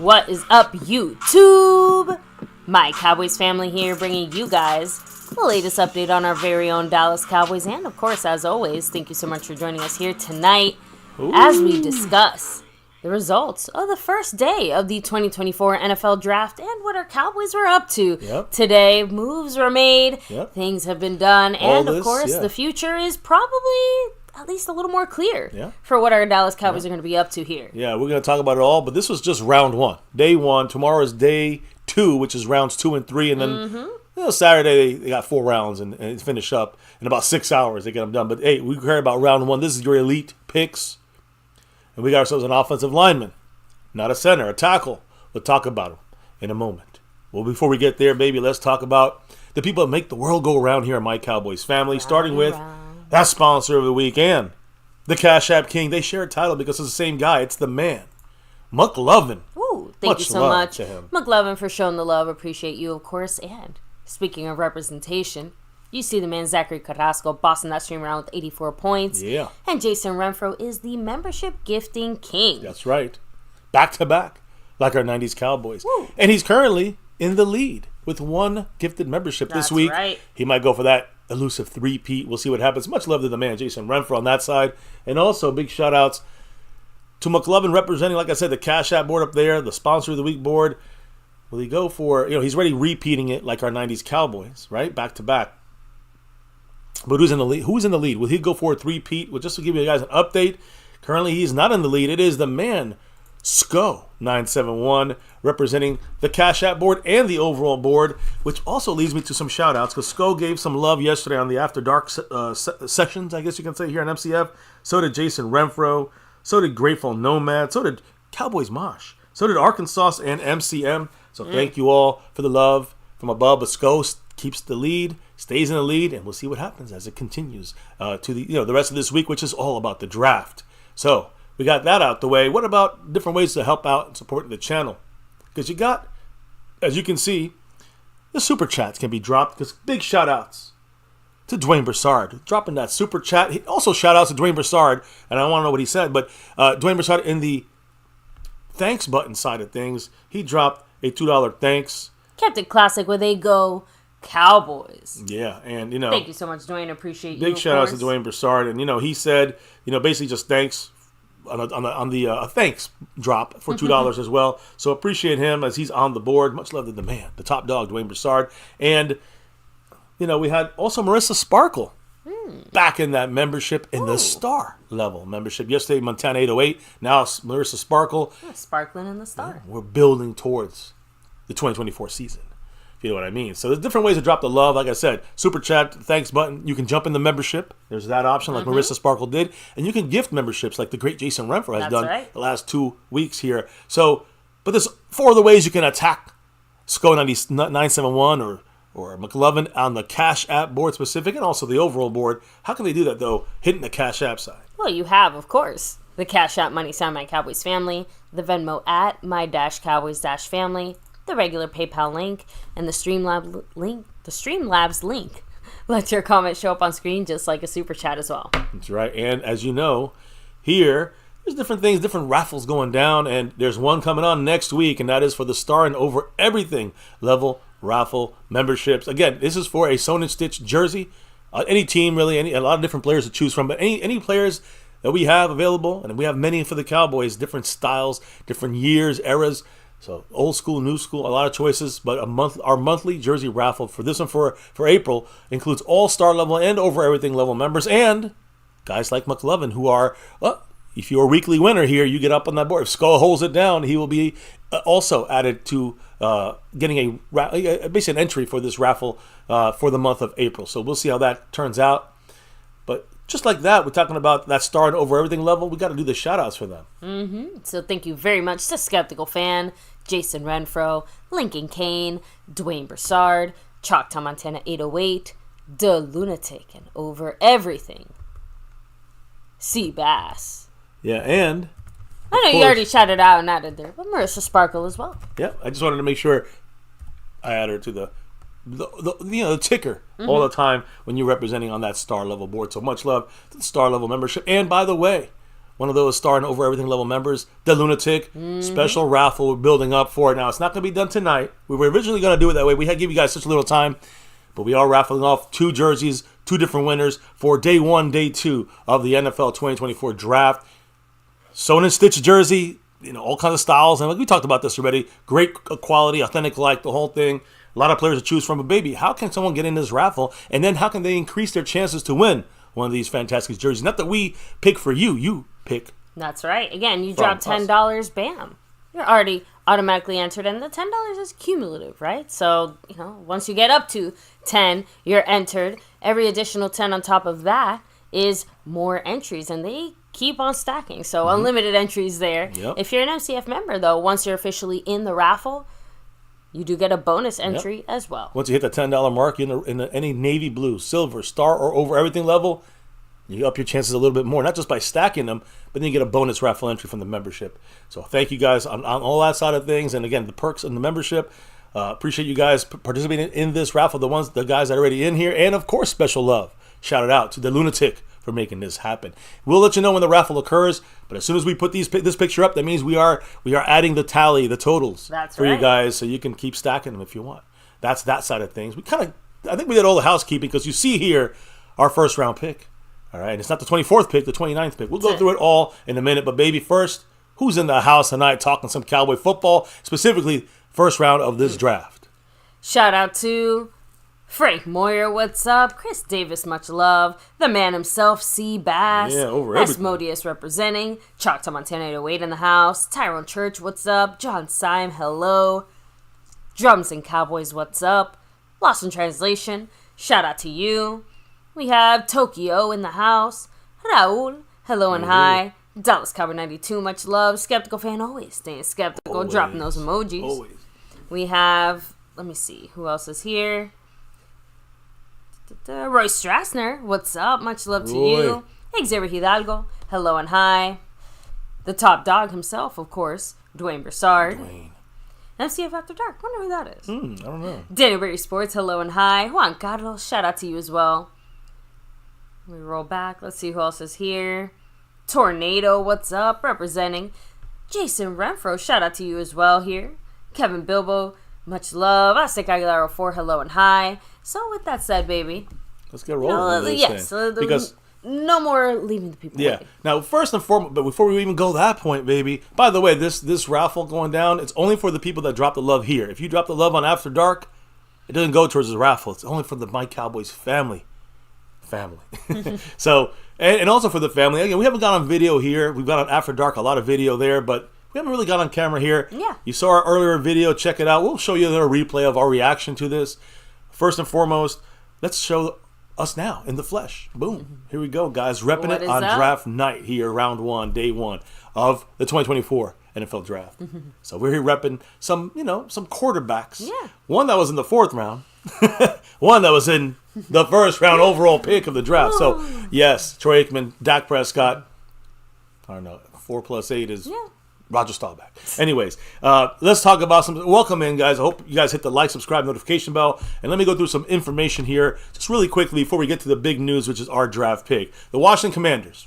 What is up, YouTube? My Cowboys family here, bringing you guys the latest update on our very own Dallas Cowboys. And, of course, as always, thank you so much for joining us here tonight as we discuss the results of the first day of the 2024 NFL Draft and what our Cowboys were up to today. Moves were made, things have been done, and, of course, the future is probably at least a little more clear for what our Dallas Cowboys are going to be up to here. Yeah, we're going to talk about it all, but this was just round one. Day one. Tomorrow is day two, which is rounds 2 and 3, and then Saturday they got 4 rounds and finish up in about 6 hours. They get them done. But, hey, we care about round one. This is your elite picks, and we got ourselves an offensive lineman, not a center, a tackle. We'll talk about him in a moment. Well, before we get there, baby, let's talk about the people that make the world go around here at My Cowboys Family, starting with that sponsor of the week and the Cash App King. They share a title because it's the same guy. It's the man, McLovin. Ooh, thank you so much, McLovin, for showing the love. Appreciate you, of course. And speaking of representation, you see the man Zachary Carrasco bossing that stream around with 84 points. Yeah. And Jason Renfro is the membership gifting king. That's right. Back to back, like our 90s Cowboys. Woo. And he's currently in the lead with 1 gifted membership this week. Right. He might go for that elusive 3-peat. We'll see what happens. Much love to the man, Jason Renfro, on that side. And also big shout outs to McLovin representing, like I said, the Cash App board up there, the sponsor of the week board. Will he go for, he's already repeating it like our 90s Cowboys, right? Back to back. But who's in the lead? Who's in the lead? Will he go for a 3-peat? Well, just to give you guys an update, currently he's not in the lead. It is the man, SCO971, representing the Cash App board and the overall board, which also leads me to some shout outs because SCO gave some love yesterday on the After Dark sessions, I guess you can say, here on MCF. So did Jason Renfro. So did Grateful Nomad. So did Cowboys Mosh. So did Arkansas and MCM. So thank you all for the love from above. But SCO keeps the lead, stays in the lead, and we'll see what happens as it continues to the rest of this week, which is all about the draft. So we got that out the way. What about different ways to help out and support the channel? Because you got, as you can see, the super chats can be dropped. Because big shout outs to Dwayne Broussard dropping that super chat. Also shout outs to Dwayne Broussard, and I want to know what he said, but Dwayne Broussard in the thanks button side of things, he dropped a $2 thanks. Kept it classic with a Go Cowboys. Yeah, and thank you so much, Dwayne. Appreciate you. Big shout outs to Dwayne Broussard, and he said, basically just thanks on the thanks drop for $2 as well. So appreciate him as he's on the board. Much love to the man, the top dog, Dwayne Broussard. And we had also Marissa Sparkle back in that membership in the star level membership. Yesterday, Montana 808. Now Marissa Sparkle. Sparkling in the star. We're building towards the 2024 season. If you know what I mean. So there's different ways to drop the love. Like I said, super chat, thanks button. You can jump in the membership. There's that option like Marissa Sparkle did. And you can gift memberships like the great Jason Renfro has done the last 2 weeks here. So, but there's 4 other ways you can attack SCO971 or McLovin on the Cash App board specific and also the overall board. How can they do that, though, hitting the Cash App side? Well, you have, of course, the Cash App money sign My Cowboys Family, the Venmo at My-Cowboys-Family, the regular PayPal link, and the Streamlabs link. Let your comment show up on screen just like a super chat as well. That's right. And as you know, here, there's different things, different raffles going down, and there's one coming on next week, and that is for the Star and Over Everything level raffle memberships. Again, this is for a sewn and stitch jersey. Any team, really, a lot of different players to choose from, but any players that we have available, and we have many for the Cowboys, different styles, different years, eras. So old school, new school, a lot of choices. But our monthly jersey raffle for this one for April includes all star level and over everything level members and guys like McLovin who are, if you're a weekly winner here, you get up on that board. If SCO holds it down, he will be also added to getting basically an entry for this raffle for the month of April. So we'll see how that turns out. But just like that, we're talking about that star and over everything level. We got to do the shout outs for them. So thank you very much to Skeptical Fan, Jason Renfro, Lincoln Kane, Dwayne Broussard, Choctaw Montana 808, The Lunatic, and Over Everything, Sea Bass. Yeah, and I know you already shouted out and added there, but Marissa Sparkle as well. Yeah, I just wanted to make sure I added her to the ticker all the time when you're representing on that star level board. So much love to the star level membership. And by the way, one of those starting over everything level members, the Lunatic special raffle we're building up for it. Now, it's not going to be done tonight. We were originally going to do it that way. We had to give you guys such a little time, but we are raffling off 2 jerseys, 2 different winners for day 1, day 2 of the NFL 2024 draft. Sewn and stitched jersey, all kinds of styles. And we talked about this already. Great quality, authentic, like the whole thing. A lot of players to choose from. But, baby, how can someone get in this raffle? And then how can they increase their chances to win one of these fantastic jerseys? Not that we pick for you. You pick. That's right. Again, you drop $10, bam. You're already automatically entered. And the $10 is cumulative, right? So, once you get up to 10, you're entered. Every additional 10 on top of that is more entries. And they keep on stacking. So, unlimited entries there. Yep. If you're an MCF member, though, once you're officially in the raffle, you do get a bonus entry as well. Once you hit the $10 mark, in any navy blue, silver, star, or over everything level, you up your chances a little bit more. Not just by stacking them, but then you get a bonus raffle entry from the membership. So thank you guys on all that side of things. And again, the perks in the membership. Appreciate you guys participating in this raffle, the guys that are already in here. And of course, special love. Shout it out to the Lunatic for making this happen. We'll let you know when the raffle occurs, but as soon as we put this picture up, that means we are adding the tally, the totals for you guys, so you can keep stacking them if you want. That's that side of things. I think we did all the housekeeping because you see here our first round pick. All right, and it's not the 24th pick, the 29th pick. We'll go through it all in a minute, but baby, first, who's in the house tonight talking some Cowboy football, specifically first round of this draft? Shout out to Frank Moyer, what's up? Chris Davis, much love. The man himself, C. Bass. Yeah, over everything. Asmodeus representing. Choctaw Montana 808 in the house. Tyrone Church, what's up? John Syme, hello. Drums and Cowboys, what's up? Lost in Translation, shout out to you. We have Tokyo in the house. Raul, hello and hi. Dallas Cowboy 92, much love. Skeptical fan, always staying skeptical, dropping those emojis. Always. We have, let me see, who else is here? Roy Strassner, what's up? Much love to you. Xavier Hidalgo, hello and hi. The top dog himself, of course, Dwayne Broussard. MCF After Dark, wonder who that is. I don't know. Daniel Berry Sports, hello and hi. Juan Carlos, shout out to you as well. We roll back. Let's see who else is here. Tornado, what's up? Representing. Jason Renfro, shout out to you as well here. Kevin Bilbo, much love. Aztec Aguilar 04, hello and hi. So with that said, baby, let's get rolling. Yes, because no more leaving the people waiting. Now, first and foremost, but before we even go that point, baby, by the way, this raffle going down, it's only for the people that drop the love here. If you drop the love on After Dark, it doesn't go towards the raffle. It's only for the My Cowboys family. So, and also for the family. Again, we haven't got on video here. We've got on After Dark a lot of video there, but we haven't really got on camera here. Yeah. You saw our earlier video. Check it out. We'll show you a replay of our reaction to this. First and foremost, let's show us now in the flesh. Boom. Here we go, guys. Repping it on draft night here, round 1, day 1 of the 2024 NFL draft. So we're here repping some quarterbacks. Yeah. One that was in the 4th round. One that was in the first round overall pick of the draft. So, yes, Troy Aikman, Dak Prescott. I don't know. 4 + 8 is Roger Staubach. Anyways, let's talk about some. Welcome in, guys. I hope you guys hit the like, subscribe, notification bell. And let me go through some information here just really quickly before we get to the big news, which is our draft pick. The Washington Commanders.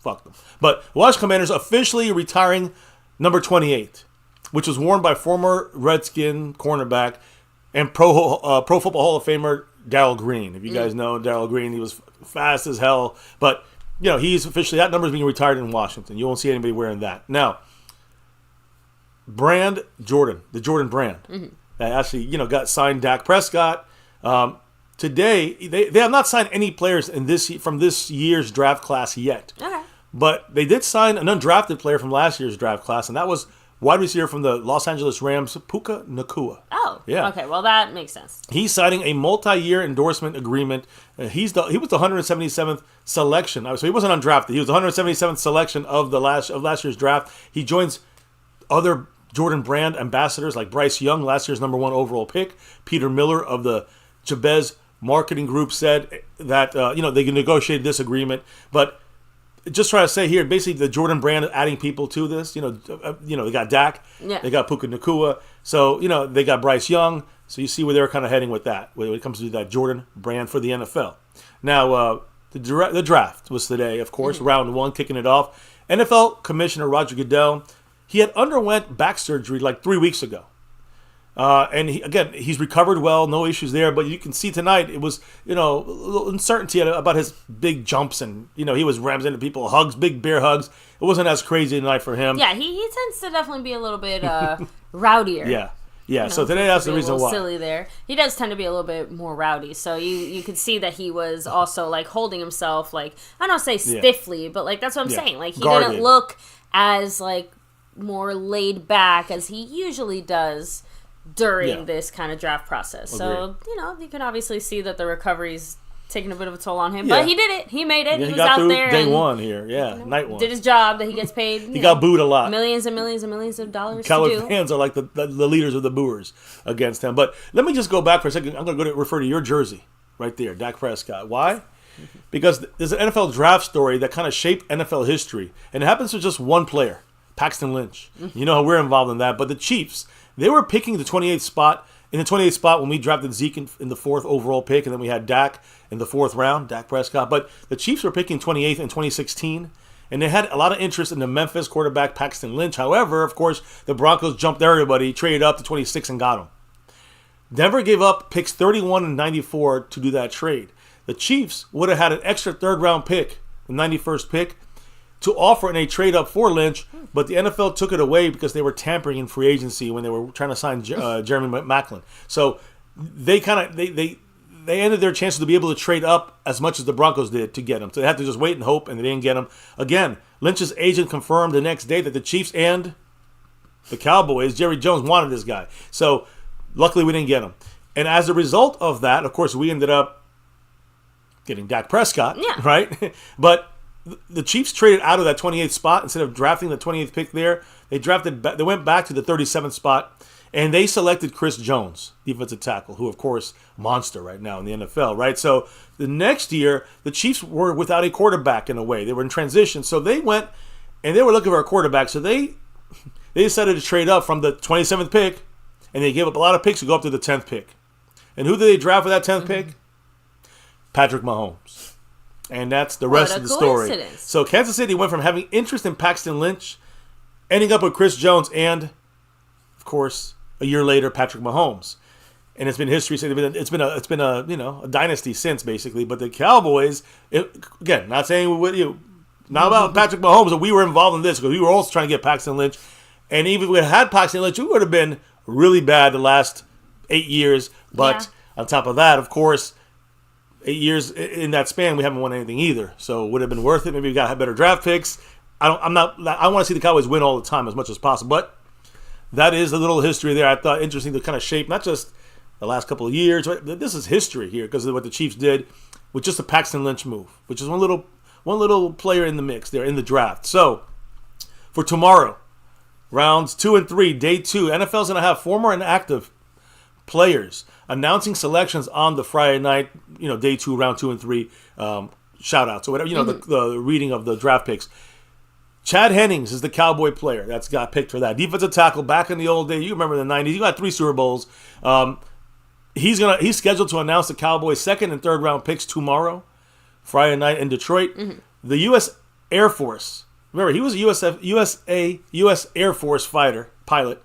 Fuck them. But the Washington Commanders officially retiring number 28, which was worn by former Redskin cornerback and Pro Football Hall of Famer Darryl Green. If you guys know Darryl Green, he was fast as hell. But, he's officially, that number is being retired in Washington. You won't see anybody wearing that. Now, brand Jordan, the Jordan brand, that actually, got signed Dak Prescott. Today, they have not signed any players from this year's draft class yet. Okay. But they did sign an undrafted player from last year's draft class, and that was wide receiver from the Los Angeles Rams, Puka Nacua. Oh, yeah. Okay, well, that makes sense. He's signing a multi-year endorsement agreement. He was the 177th selection. So he wasn't undrafted. He was the 177th selection of last year's draft. He joins other Jordan Brand ambassadors like Bryce Young, last year's number 1 overall pick. Peter Miller of the Jabez Marketing Group said that they negotiated this agreement, but just trying to say here, basically the Jordan Brand adding people to this. They got Dak, they got Puka Nacua, so they got Bryce Young. So you see where they're kind of heading with that when it comes to that Jordan Brand for the NFL. Now, The draft was today, of course, round 1, kicking it off. NFL Commissioner Roger Goodell, he had underwent back surgery like 3 weeks ago. And he's recovered well, no issues there. But you can see tonight it was, a little uncertainty about his big jumps, and he was ramming into people, hugs, big bear hugs. It wasn't as crazy tonight for him. Yeah, he tends to definitely be a little bit rowdier. Yeah. So today that's the reason why. Silly there. He does tend to be a little bit more rowdy. So you could see that he was also like holding himself, like, I don't say stiffly, but like that's what I'm saying. Like he Guarded. didn't look as like more laid back as he usually does during this kind of draft process. Agreed. So, you can obviously see that the recovery's taking a bit of a toll on him. But he did it. He made it. Yeah, he was got out through there. Day one here. Yeah, night one. Did his job that he gets paid. He got booed a lot. Millions and millions and millions of dollars Cowboy to do. fans are like the leaders of the booers against him. But let me just go back for a second. I'm going to refer to your jersey right there, Dak Prescott. Why? Because there's an NFL draft story that kind of shaped NFL history. And it happens to just one player, Paxton Lynch. You know how we're involved in that. But the Chiefs, they were picking the 28th spot. In the 28th spot when we drafted Zeke in the 4th overall pick, and then we had Dak in the 4th round, Dak Prescott. But the Chiefs were picking 28th in 2016, and they had a lot of interest in the Memphis quarterback Paxton Lynch. However, of course, the Broncos jumped everybody, traded up to 26 and got him. Denver gave up picks 31 and 94 to do that trade. The Chiefs would have had an extra 3rd round pick, the 91st pick, to offer in a trade up for Lynch, but the NFL took it away because they were tampering in free agency when they were trying to sign Jeremy Maclin. So they ended their chances to be able to trade up as much as the Broncos did to get him. So they had to just wait and hope, and they didn't get him. Again, Lynch's agent confirmed the next day that the Chiefs and the Cowboys, Jerry Jones, wanted this guy. So luckily we didn't get him. And as a result of that, of course, we ended up getting Dak Prescott, right? But the Chiefs traded out of that 28th spot instead of drafting the 28th pick there. They went back to the 37th spot, and they selected Chris Jones, defensive tackle, who, of course, monster right now in the NFL, right? So the next year, the Chiefs were without a quarterback in a way. They were in transition. So they went, and they were looking for a quarterback. So they decided to trade up from the 27th pick, and they gave up a lot of picks to go up to the 10th pick. And who did they draft for that 10th pick? Patrick Mahomes. And that's the rest of the story. So Kansas City went from having interest in Paxton Lynch, ending up with Chris Jones, and, of course, a year later, Patrick Mahomes. And it's been history. It's been a dynasty since, basically. But the Cowboys, again, not saying not about Patrick Mahomes, but we were involved in this because we were also trying to get Paxton Lynch. And even if we had Paxton Lynch, we would have been really bad the last 8 years. But on top of that, of course, 8 years in that span, we haven't won anything either. So would it have been worth it? Maybe we got better draft picks. I want to see the Cowboys win all the time as much as possible. But that is a little history there. I thought interesting to kind of shape not just the last couple of years. Right? This is history here because of what the Chiefs did with just a Paxton Lynch move, which is one little player in the mix there in the draft. So for tomorrow, rounds 2 and 3, day 2, NFL's going to have former and active players announcing selections on the Friday night, day 2, round 2 and 3, shoutouts or whatever, the reading of the draft picks. Chad Hennings is the Cowboy player that's got picked for that. Defensive tackle back in the old day. You remember the 90s. You got 3 Super Bowls. He's scheduled to announce the Cowboys' 2nd and 3rd round picks tomorrow, Friday night in Detroit. The U.S. Air Force. Remember, he was a U.S. Air Force pilot.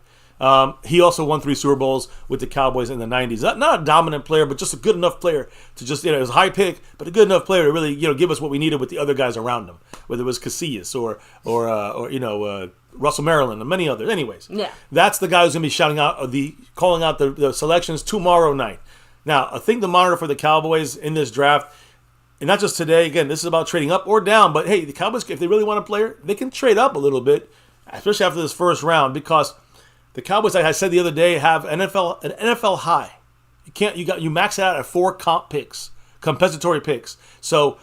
He also won 3 Super Bowls with the Cowboys in the 90s. Not a dominant player, but just a good enough player to just, it was a high pick, but a good enough player to really, give us what we needed with the other guys around him, whether it was Casillas or Russell Maryland and many others. Anyways, that's the guy who's going to be calling out the selections tomorrow night. Now, a thing to monitor for the Cowboys in this draft, and not just today. Again, this is about trading up or down, but hey, the Cowboys, if they really want a player, they can trade up a little bit, especially after this first round, because the Cowboys, like I said the other day, have an NFL high. You max it out at 4 compensatory picks. So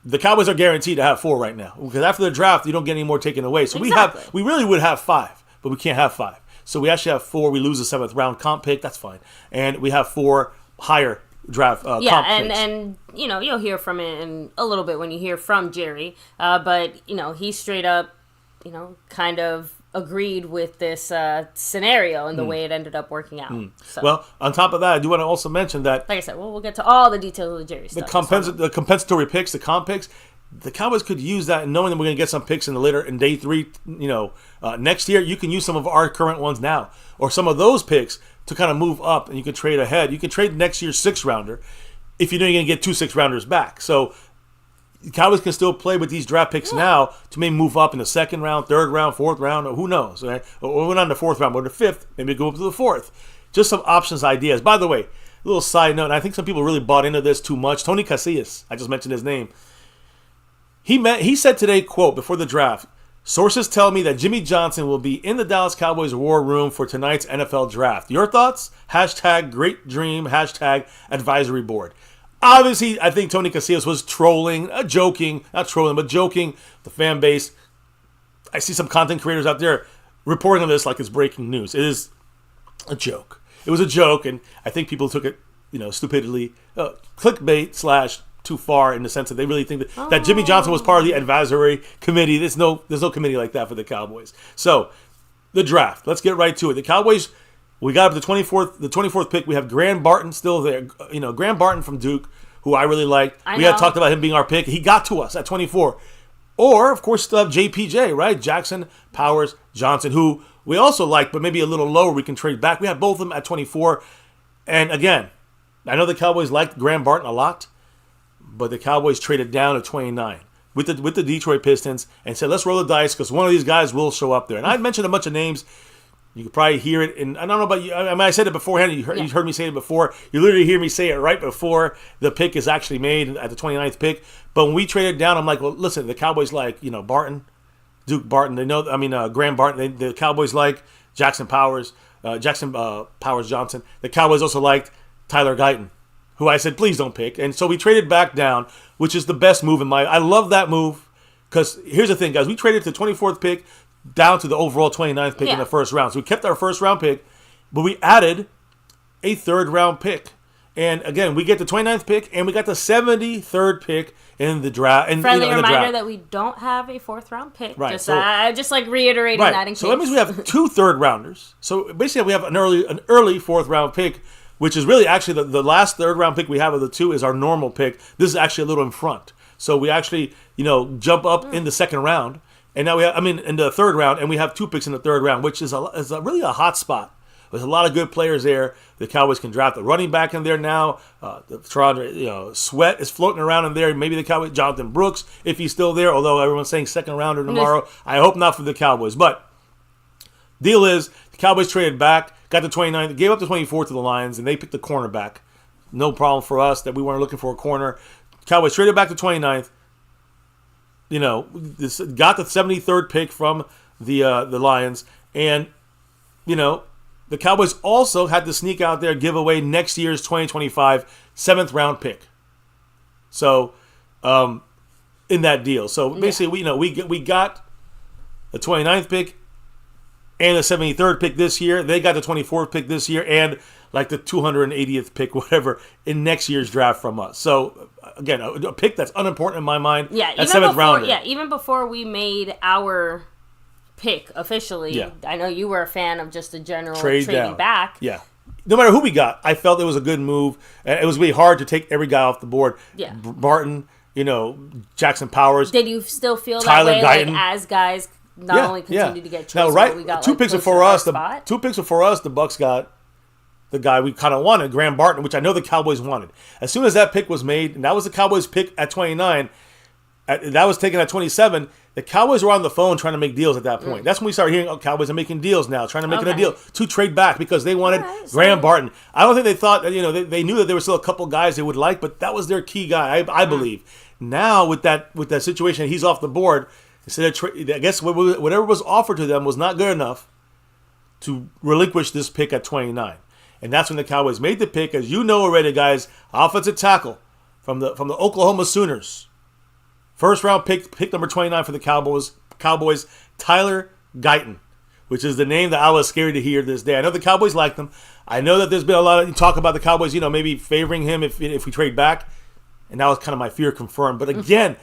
the Cowboys are guaranteed to have 4 right now because after the draft, you don't get any more taken away. So we really would have 5, but we can't have 5. So we actually have 4. We lose the 7th round comp pick. That's fine, and we have 4 higher draft comp picks. and you'll hear from it in a little bit when you hear from Jerry. But he straight up, kind of agreed with this scenario and the way it ended up working out. So, Well, on top of that, I do want to also mention that, like I said, we'll get to all the details of the Jerry stuff. the compensatory picks, the comp picks, the Cowboys could use that, and knowing that we're going to get some picks in day 3, next year, you can use some of our current ones now, or some of those picks to kind of move up, and you can trade ahead. You can trade next year's 6-rounder if you know you're going to get 2 6-rounders back. So the Cowboys can still play with these draft picks now to maybe move up in the 2nd round, 3rd round, 4th round, or who knows, right? Or not in the 4th round, but the 5th, maybe go up to the 4th. Just some options, ideas. By the way, a little side note, and I think some people really bought into this too much. Tony Casillas, I just mentioned his name. He said today, quote, before the draft, "Sources tell me that Jimmy Johnson will be in the Dallas Cowboys war room for tonight's NFL draft. Your thoughts? # great dream, # advisory board." Obviously, I think Tony Casillas was trolling, joking the fan base. I see some content creators out there reporting on this like it's breaking news. It is a joke. It was a joke, and I think people took it, stupidly, clickbait / too far, in the sense that they really think that Jimmy Johnson was part of the advisory committee. There's no committee like that for the Cowboys. So, the draft. Let's get right to it. The Cowboys, we got up to the 24th pick. We have Graham Barton still there. Graham Barton from Duke, who I really liked. We had talked about him being our pick. He got to us at 24. Or, of course, still have JPJ, right? Jackson, Powers, Johnson, who we also like, but maybe a little lower. We can trade back. We have both of them at 24. And again, I know the Cowboys liked Graham Barton a lot, but the Cowboys traded down to 29 with the Detroit Pistons and said, let's roll the dice because one of these guys will show up there. And I mentioned a bunch of names. You could probably hear it. And I don't know about you. I mean, I said it beforehand. You heard me say it before. You literally hear me say it right before the pick is actually made at the 29th pick. But when we traded down, I'm like, well, listen, the Cowboys like, Barton, Duke Barton. They know, Graham Barton. The Cowboys like Jackson Powers Johnson. The Cowboys also liked Tyler Guyton, who I said, please don't pick. And so we traded back down, which is the best move I love that move, because here's the thing, guys. We traded to the 24th pick down to the overall 29th pick in the first round. So we kept our first round pick, but we added a 3rd round pick. And again, we get the 29th pick, and we got the 73rd pick in the draft. And, friendly reminder that we don't have a 4th round pick. Right. I just like reiterating that in case. So that means we have 2 3rd rounders. So basically, we have an early 4th round pick, which is really actually the last 3rd round pick we have of the 2 is our normal pick. This is actually a little in front. So we actually, jump up in the 2nd round. And now in the 3rd round, and we have 2 picks in the 3rd round, which is really a hot spot. There's a lot of good players there. The Cowboys can draft the running back in there now. Sweat is floating around in there. Maybe the Cowboys, Jonathan Brooks, if he's still there, although everyone's saying 2nd rounder tomorrow. I hope not for the Cowboys. But deal is, the Cowboys traded back, got the 29th, gave up the 24th to the Lions, and they picked the cornerback. No problem for us that we weren't looking for a corner. Cowboys traded back to 29th. Got the 73rd pick from the Lions, and the Cowboys also had to sneak out there, give away next year's 2025 7th round pick. So, in that deal, so basically, we got the 29th pick and the 73rd pick this year. They got the 24th pick this year, and like the 280th pick, whatever, in next year's draft from us. So, again, a pick that's unimportant in my mind. Yeah, at 7th rounder. Yeah, even before we made our pick officially, I know you were a fan of just the general trading back. Yeah. No matter who we got, I felt it was a good move. It was really hard to take every guy off the board. Yeah. Barton, Jackson Powers. Did you still feel Tyler that way, Guyton. like, as guys not only continue to get chosen, now, right, but we got 2 picks before us. The 2 picks before us, the Bucs got the guy we kind of wanted, Graham Barton, which I know the Cowboys wanted. As soon as that pick was made, and that was the Cowboys pick at 29, that was taken at 27, the Cowboys were on the phone trying to make deals at that point. That's when we started hearing, Cowboys are making deals now, trying to make a deal to trade back because they wanted Graham Barton. I don't think they thought, they knew that there were still a couple guys they would like, but that was their key guy, I believe. Now, with that situation, he's off the board. Instead of I guess whatever was offered to them was not good enough to relinquish this pick at 29. And that's when the Cowboys made the pick, as you know already, guys, offensive tackle from the Oklahoma Sooners. First round pick number 29 for the Cowboys, Tyler Guyton, which is the name that I was scared to hear this day. I know the Cowboys liked him. I know that there's been a lot of talk about the Cowboys, maybe favoring him if we trade back. And that was kind of my fear confirmed. But again,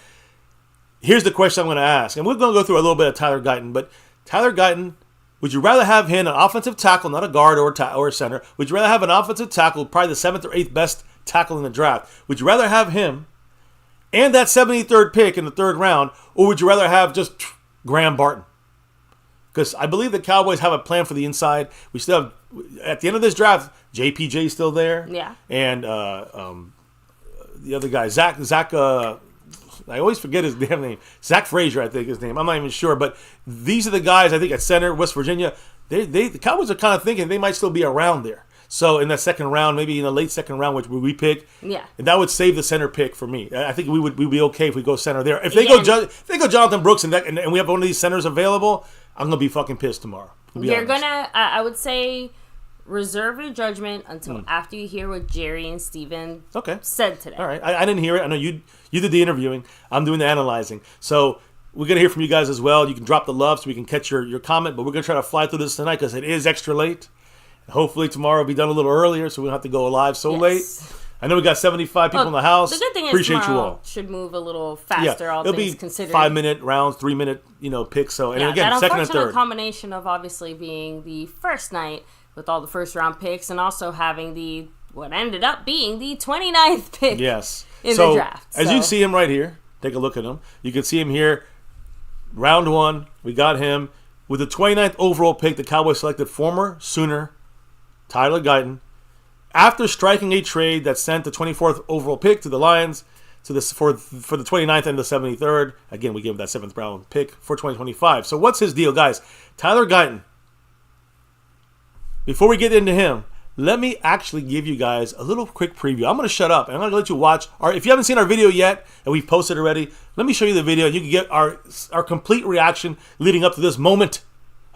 here's the question I'm going to ask. And we're going to go through a little bit of Tyler Guyton. But Tyler Guyton Would you rather have him an offensive tackle, not a guard or a center? Would you rather have an offensive tackle, probably the 7th or 8th best tackle in the draft? Would you rather have him and that 73rd pick in the 3rd round, or would you rather have just Graham Barton? Because I believe the Cowboys have a plan for the inside. We still have, at the end of this draft, JPJ is still there. Yeah. And the other guy, Zach, I always forget his damn name. Zach Frazier, I think his name. I'm not even sure. But these are the guys, I think, at center, West Virginia. The Cowboys are kind of thinking they might still be around there. So in that 2nd round, maybe in the late 2nd round, which we pick, yeah, and that would save the center pick for me. I think we'd be okay if we go center there. If they go Jonathan Brooks and we have one of these centers available, I'm gonna be fucking pissed tomorrow. You're gonna, I would say, reserve your judgment until after you hear what Jerry and Steven said today. All right, I didn't hear it. I know you did the interviewing. I'm doing the analyzing. So we're gonna hear from you guys as well. You can drop the love so we can catch your comment. But we're gonna try to fly through this tonight because it is extra late. Hopefully tomorrow will be done a little earlier, so we don't have to go live so late. I know we got 75 people in the house. The good thing is appreciate you all. Should move a little faster. All it'll things be considered. 5-minute rounds, 3-minute picks. So and again, that 2nd and 3rd. Combination of obviously being the first night with all the 1st round picks, and also having what ended up being the 29th pick. Yes. In the draft. As you see him right here, take a look at him. You can see him here. Round 1, we got him with the 29th overall pick. The Cowboys selected former Sooner Tyler Guyton, after striking a trade that sent the 24th overall pick to the Lions for the 29th and the 73rd. Again, we gave him that 7th round pick for 2025. So what's his deal, guys? Tyler Guyton. Before we get into him, let me actually give you guys a little quick preview. I'm going to shut up and I'm going to let you watch. If you haven't seen our video yet, and we've posted already, let me show you the video and you can get our complete reaction leading up to this moment,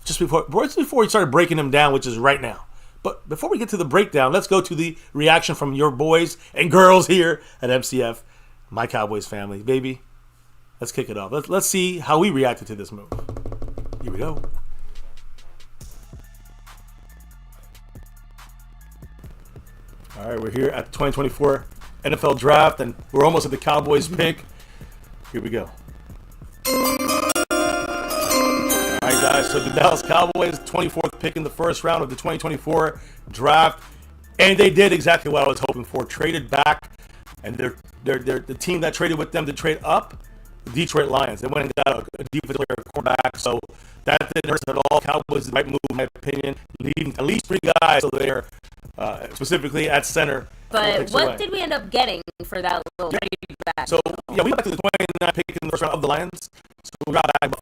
just before we started breaking him down, which is right now. But before we get to the breakdown, let's go to the reaction from your boys and girls here at MCF, My Cowboys Family. Baby, let's kick it off. Let's see how we reacted to this move. Here we go. All right, we're here at the 2024 NFL Draft, and we're almost at the Cowboys pick. Here we go. All right, guys, so the Dallas Cowboys, 24th pick in the 1st round of the 2024 draft, and they did exactly what I was hoping for. Traded back, and they're the team that traded with them to trade up, the Detroit Lions. They went and got a defensive player, quarterback, so that didn't hurt at all. Cowboys, the right move, in my opinion, leaving at least 3 guys over there, specifically at center. But what did we end up getting for that little trade back? So, we got to the 29th pick in the 1st round of the Lions. So we got back about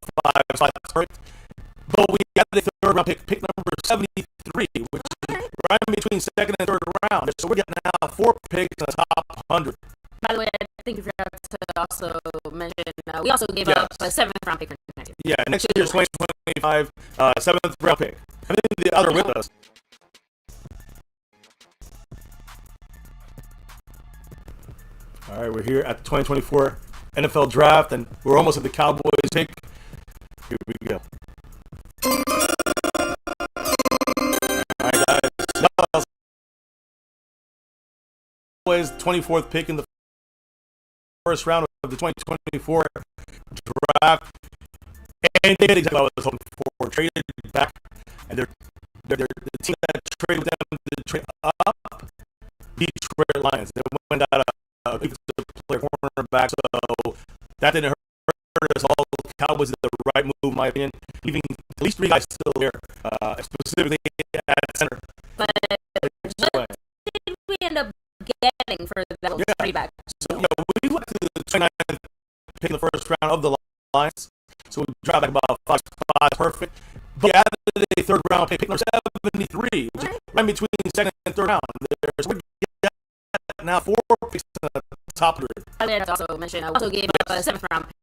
5 spots, perfect. But we got the 3rd round pick number 73, which is right in between 2nd and 3rd round. So we're getting now 4 picks in the top 100. By the way, I think we forgot to also mention we also gave up a 7th round pick for next year. Yeah, next year's 2025 7th round pick. I think the other with us. All right, we're here at the 2024 NFL Draft, and we're almost at the Cowboys pick. Here we go. All right, guys. Cowboys, 24th pick in the 1st round of the 2024 draft, and they did exactly what I was hoping for. Traded back, and they're the team that traded with them to trade up, Detroit Lions. They went and got a defensive player, cornerback, so that didn't hurt us all. The Cowboys did the right move, in my opinion, leaving at least 3 guys still there, specifically at center. But what did we end up getting for that little trade back? So we went to the 29th pick in the 1st round of the Lions, so we dropped back about 5 spots, perfect. But we added a 3rd round pick number 73, which is right between 2nd and 3rd round. So we're getting now 4 picks in the top 100. I did also mention I also gave up a 7th round pick.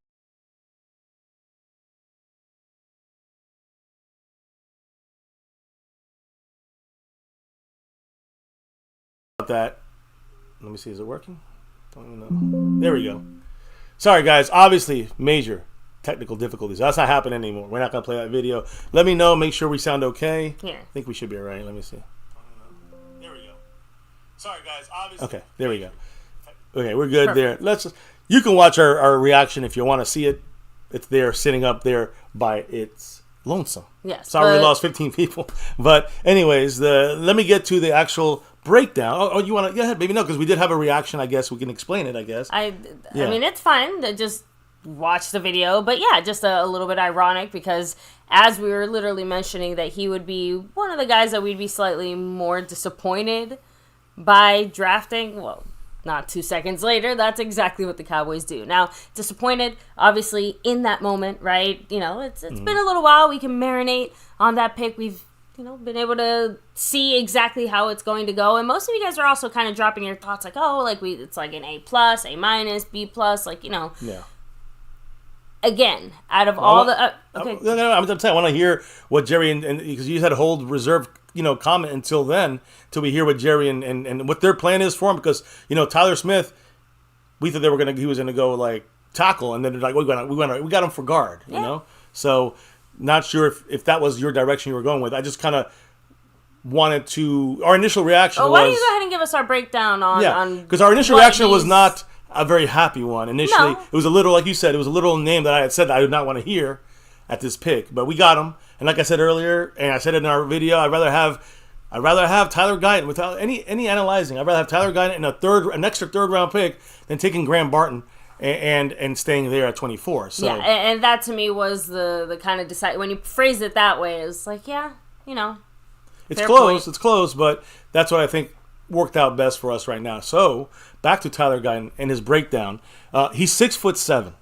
That. Let me see, is it working? Don't even know. There we go. Sorry, guys. Obviously, major technical difficulties. That's not happening anymore. We're not going to play that video. Let me know. Make sure we sound okay. Yeah. I think we should be all right. Let me see. There we go. Sorry, guys. Obviously. Okay, there we go. Okay, we're good. Perfect. There. You can watch our reaction if you want to see it. It's there, sitting up there by its lonesome. Yes. Sorry, we lost 15 people. But anyways, let me get to the actual breakdown. Oh, you want to go ahead? Maybe no, because we did have a reaction. I guess we can explain it. I guess. I mean, it's fine to just watch the video, but yeah, just a little bit ironic because as we were literally mentioning that he would be one of the guys that we'd be slightly more disappointed by drafting. Well, not 2 seconds later, that's exactly what the Cowboys do. Now, disappointed, obviously, in that moment, right? You know, it's been a little while. We can marinate on that pick. We've, been able to see exactly how it's going to go. And most of you guys are also kind of dropping your thoughts like, oh, like it's like an A+, A-, B+, like, Yeah. Again, out of all the... okay. I'm saying, I want to hear what Jerry, and because you had to hold reserve, comment until then, till we hear what Jerry and what their plan is for him. Because, Tyler Smith, we thought he was going to go, like, tackle, and then they're like, we got him for guard, you know? So, not sure if that was your direction you were going with. I just kind of wanted to... Our initial reaction was... Why don't you go ahead and give us our breakdown on... Yeah, because our initial reaction was not a very happy one. Initially, It was a little, like you said, it was a little name that I had said that I did not want to hear at this pick. But we got him. And like I said earlier, and I said it in our video, I'd rather have Tyler Guyton without any analyzing. I'd rather have Tyler Guyton in an extra third-round pick than taking Graham Barton and staying there at 24. So yeah, and that to me was the kind of decide when you phrase it that way, it's like, it's close. Point. It's close, but that's what I think worked out best for us right now. So back to Tyler Guyton and his breakdown. He's 6'7".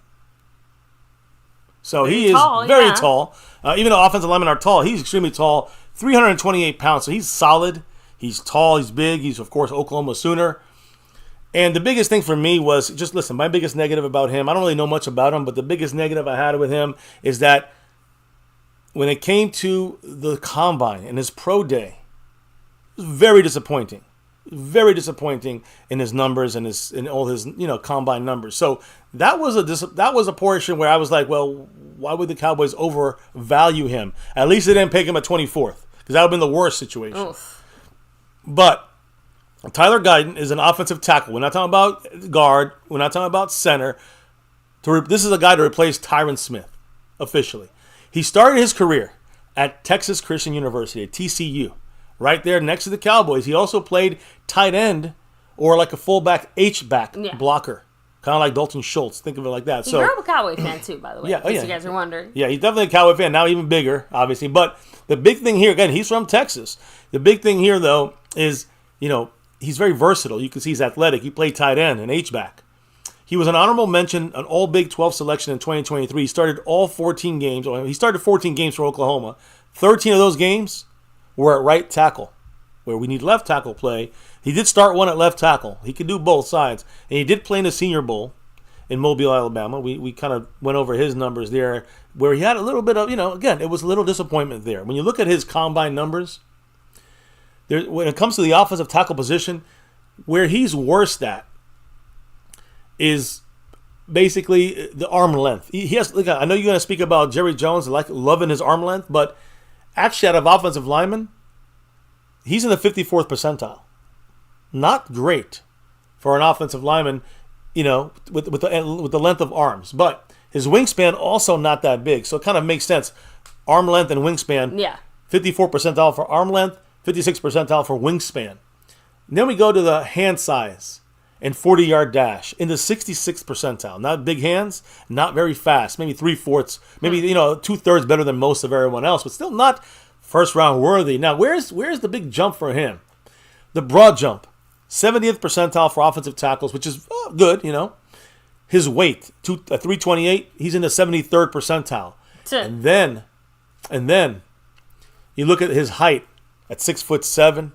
So he is very tall. Even though offensive linemen are tall, he's extremely tall. 328 pounds. So he's solid. He's tall. He's big. He's, of course, Oklahoma Sooner. And the biggest thing for me was, just listen, my biggest negative about him, I don't really know much about him, but the biggest negative I had with him is that when it came to the combine and his pro day, it was very disappointing. Very disappointing in his numbers and in all his combine numbers. So that was a portion where I was like, well, why would the Cowboys overvalue him? At least they didn't pick him at 24th, because that would have been the worst situation. Oof. But Tyler Guyton is an offensive tackle. We're not talking about guard. We're not talking about center. This is a guy to replace Tyron Smith officially. He started his career at Texas Christian University, at TCU. Right there next to the Cowboys. He also played tight end or like a fullback H-back blocker. Kind of like Dalton Schultz. Think of it like that. He grew up a Cowboy fan too, by the way. You guys are wondering. Yeah, he's definitely a Cowboy fan. Now even bigger, obviously. But the big thing here, again, he's from Texas. The big thing here, though, is, he's very versatile. You can see he's athletic. He played tight end and H-back. He was an honorable mention, an all Big 12 selection in 2023. He started all 14 games. He started 14 games for Oklahoma. 13 of those games were at right tackle, where we need left tackle play. He did start one at left tackle. He could do both sides. And he did play in the Senior Bowl in Mobile, Alabama. We kind of went over his numbers there, where he had a little bit of, again, it was a little disappointment there. When you look at his combine numbers, when it comes to the offensive tackle position, where he's worst at is basically the arm length. He has, look, I know you're going to speak about Jerry Jones, like loving his arm length, but actually, out of offensive linemen, he's in the 54th percentile. Not great for an offensive lineman, with the length of arms. But his wingspan also not that big, so it kind of makes sense. Arm length and wingspan. Yeah. 54 percentile for arm length, 56 percentile for wingspan. And then we go to the hand size and 40-yard dash in the 66th percentile. Not big hands, not very fast. Maybe 3/4, maybe 2/3 better than most of everyone else, but still not first round worthy. Now, where's the big jump for him? The broad jump, 70th percentile for offensive tackles, which is good. His weight, 328. He's in the 73rd percentile. And then you look at his height at 6'7",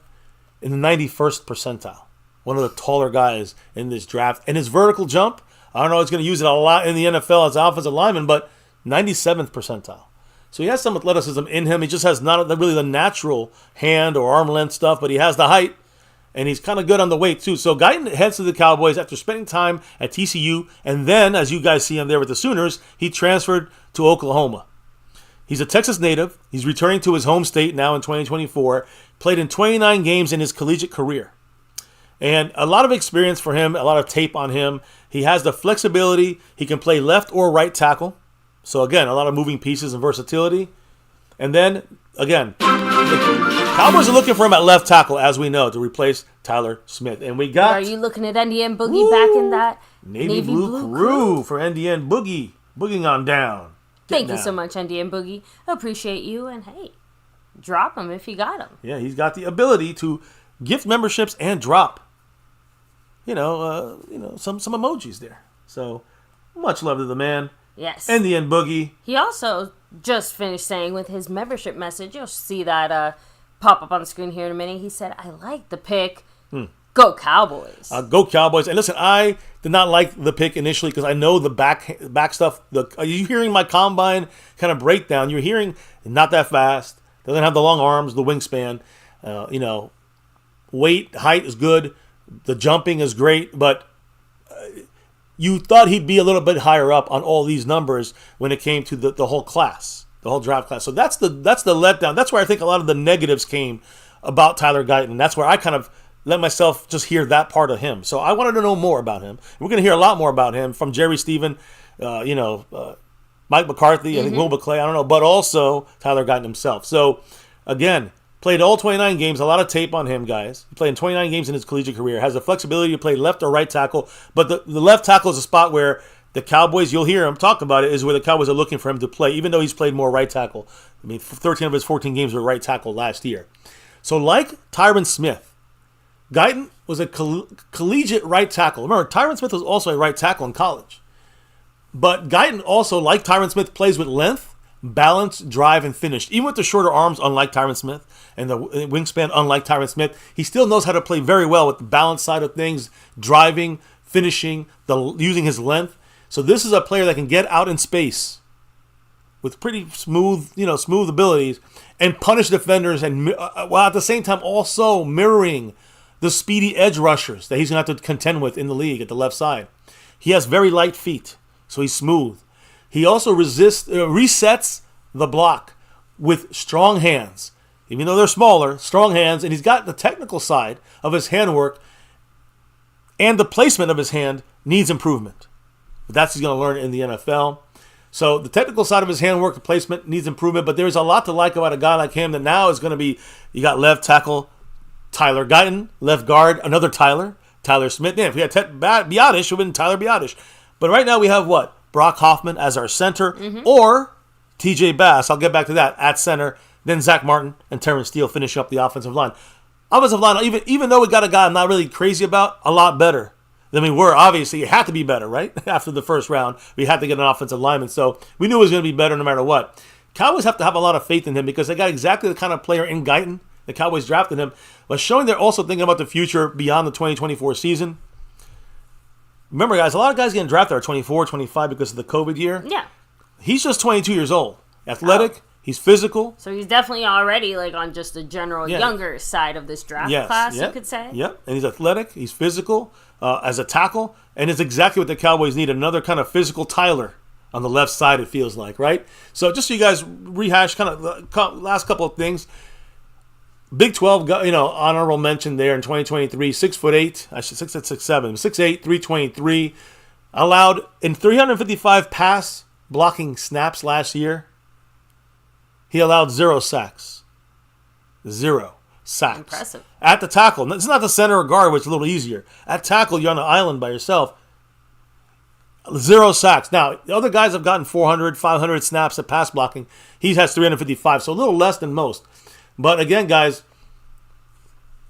in the 91st percentile. One of the taller guys in this draft. And his vertical jump, I don't know, he's going to use it a lot in the NFL as an offensive lineman, but 97th percentile. So he has some athleticism in him. He just has not really the natural hand or arm length stuff, but he has the height, and he's kind of good on the weight too. So Guyton heads to the Cowboys after spending time at TCU, and then, as you guys see him there with the Sooners, he transferred to Oklahoma. He's a Texas native. He's returning to his home state now in 2024. Played in 29 games in his collegiate career. And a lot of experience for him, a lot of tape on him. He has the flexibility. He can play left or right tackle. So, again, a lot of moving pieces and versatility. And then, again, the Cowboys are looking for him at left tackle, as we know, to replace Tyler Smith. And we got... Are you looking at NDN Boogie back in that Navy Blue crew for NDN Boogie. Boogieing on down. Thank you so much, NDN Boogie. Appreciate you. And hey, drop him if you got him. Yeah, he's got the ability to gift memberships and drop, some emojis there. So, much love to the man. Yes. NDN Boogie. He also just finished saying with his membership message, you'll see that pop up on the screen here in a minute. He said, I like the pick. Go Cowboys. Go Cowboys. And listen, I did not like the pick initially because I know the back stuff. Are you hearing my combine kind of breakdown? You're hearing not that fast. Doesn't have the long arms, the wingspan. Weight, height is good. The jumping is great. But you thought he'd be a little bit higher up on all these numbers when it came to the whole class, the whole draft class. So that's the letdown. That's where I think a lot of the negatives came about Tyler Guyton. That's where I kind of let myself just hear that part of him. So I wanted to know more about him. We're going to hear a lot more about him from Jerry Stephen, Mike McCarthy, I think Will McClay, I don't know, but also Tyler Guyton himself. So, again, played all 29 games, a lot of tape on him, guys. He played in 29 games in his collegiate career, has the flexibility to play left or right tackle, but the left tackle is a spot where the Cowboys, you'll hear him talk about it, is where the Cowboys are looking for him to play, even though he's played more right tackle. I mean, 13 of his 14 games were right tackle last year. So, like Tyron Smith, Guyton was a collegiate right tackle. Remember, Tyron Smith was also a right tackle in college. But Guyton also, like Tyron Smith, plays with length, balance, drive, and finish. Even with the shorter arms, unlike Tyron Smith, and the wingspan, unlike Tyron Smith, he still knows how to play very well with the balance side of things, driving, finishing, using his length. So this is a player that can get out in space with pretty smooth abilities and punish defenders, and while at the same time also mirroring the speedy edge rushers that he's going to have to contend with in the league at the left side. He has very light feet, so he's smooth. He also resets the block with strong hands. Even though they're smaller, strong hands, and he's got the technical side of his handwork, and the placement of his hand needs improvement. But that's what he's going to learn in the NFL. So the technical side of his handwork, the placement needs improvement, but there's a lot to like about a guy like him that now is going to be, you got left tackle Tyler Guyton, left guard, another Tyler Smith. Man, if we had Biotish, it would have been Tyler Biotish. But right now we have what? Brock Hoffman as our center, or TJ Bass, I'll get back to that, at center. Then Zach Martin and Terrence Steele finish up the offensive line. Offensive line, even though we got a guy I'm not really crazy about, a lot better than we were. Obviously, it had to be better, right? After the first round, we had to get an offensive lineman. So we knew it was going to be better no matter what. Cowboys have to have a lot of faith in him because they got exactly the kind of player in Guyton. The Cowboys drafted him, but showing they're also thinking about the future beyond the 2024 season. Remember, guys, a lot of guys getting drafted are 24, 25 because of the COVID year. Yeah. He's just 22 years old. Athletic. He's physical. So he's definitely already on just the general younger side of this draft class, you could say. Yep. And he's athletic. He's physical as a tackle. And it's exactly what the Cowboys need. Another kind of physical Tyler on the left side, it feels like, right? So just so you guys rehash kind of the last couple of things. Big 12, honorable mention there in 2023, 6'8", I should 6'7", 6'8", 323, allowed in 355 pass blocking snaps last year. He allowed 0 sacks. 0 sacks. Impressive. At the tackle, it's not the center or guard, which is a little easier. At tackle, you're on an island by yourself. 0 sacks. Now, the other guys have gotten 400, 500 snaps at pass blocking. He has 355, so a little less than most. But again, guys,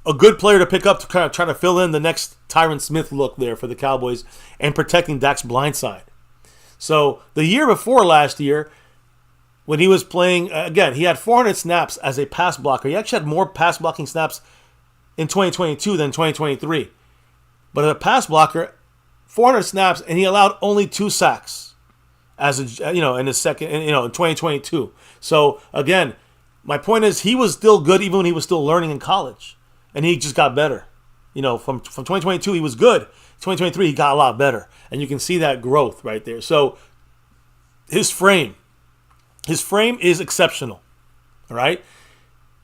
a good player to pick up to kind of try to fill in the next Tyron Smith look there for the Cowboys and protecting Dak's blind side. So the year before last year, when he was playing, again, he had 400 snaps as a pass blocker. He actually had more pass blocking snaps in 2022 than 2023. But as a pass blocker, 400 snaps, and he allowed only 2 sacks as a, in his second, in 2022. So again, my point is, he was still good even when he was still learning in college. And he just got better. From 2022, he was good. 2023, he got a lot better. And you can see that growth right there. So his frame is exceptional. All right?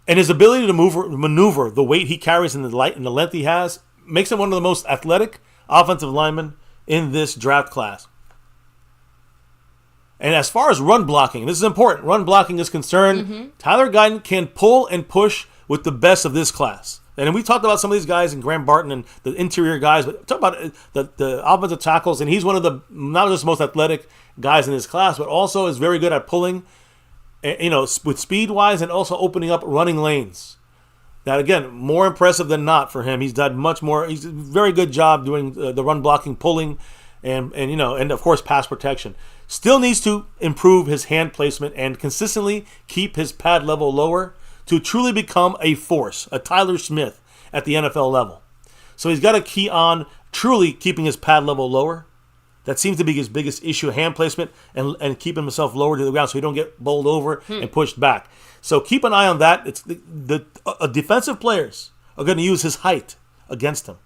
And his ability to maneuver the weight he carries and the length he has makes him one of the most athletic offensive linemen in this draft class. And as far as run blocking, this is important. Run blocking is concerned. Tyler Guyton can pull and push with the best of this class. And we talked about some of these guys and Graham Barton and the interior guys, but talk about the offensive tackles. And he's one of the not just most athletic guys in his class, but also is very good at pulling, with speed wise and also opening up running lanes. That again, more impressive than not for him. He's done much more. He's a very good job doing the run blocking, pulling, and of course pass protection. Still needs to improve his hand placement and consistently keep his pad level lower to truly become a force, a Tyler Smith at the NFL level. So he's got to key on truly keeping his pad level lower. That seems to be his biggest issue, hand placement and keeping himself lower to the ground so he don't get bowled over and pushed back. So keep an eye on that. It's the defensive players are going to use his height against him.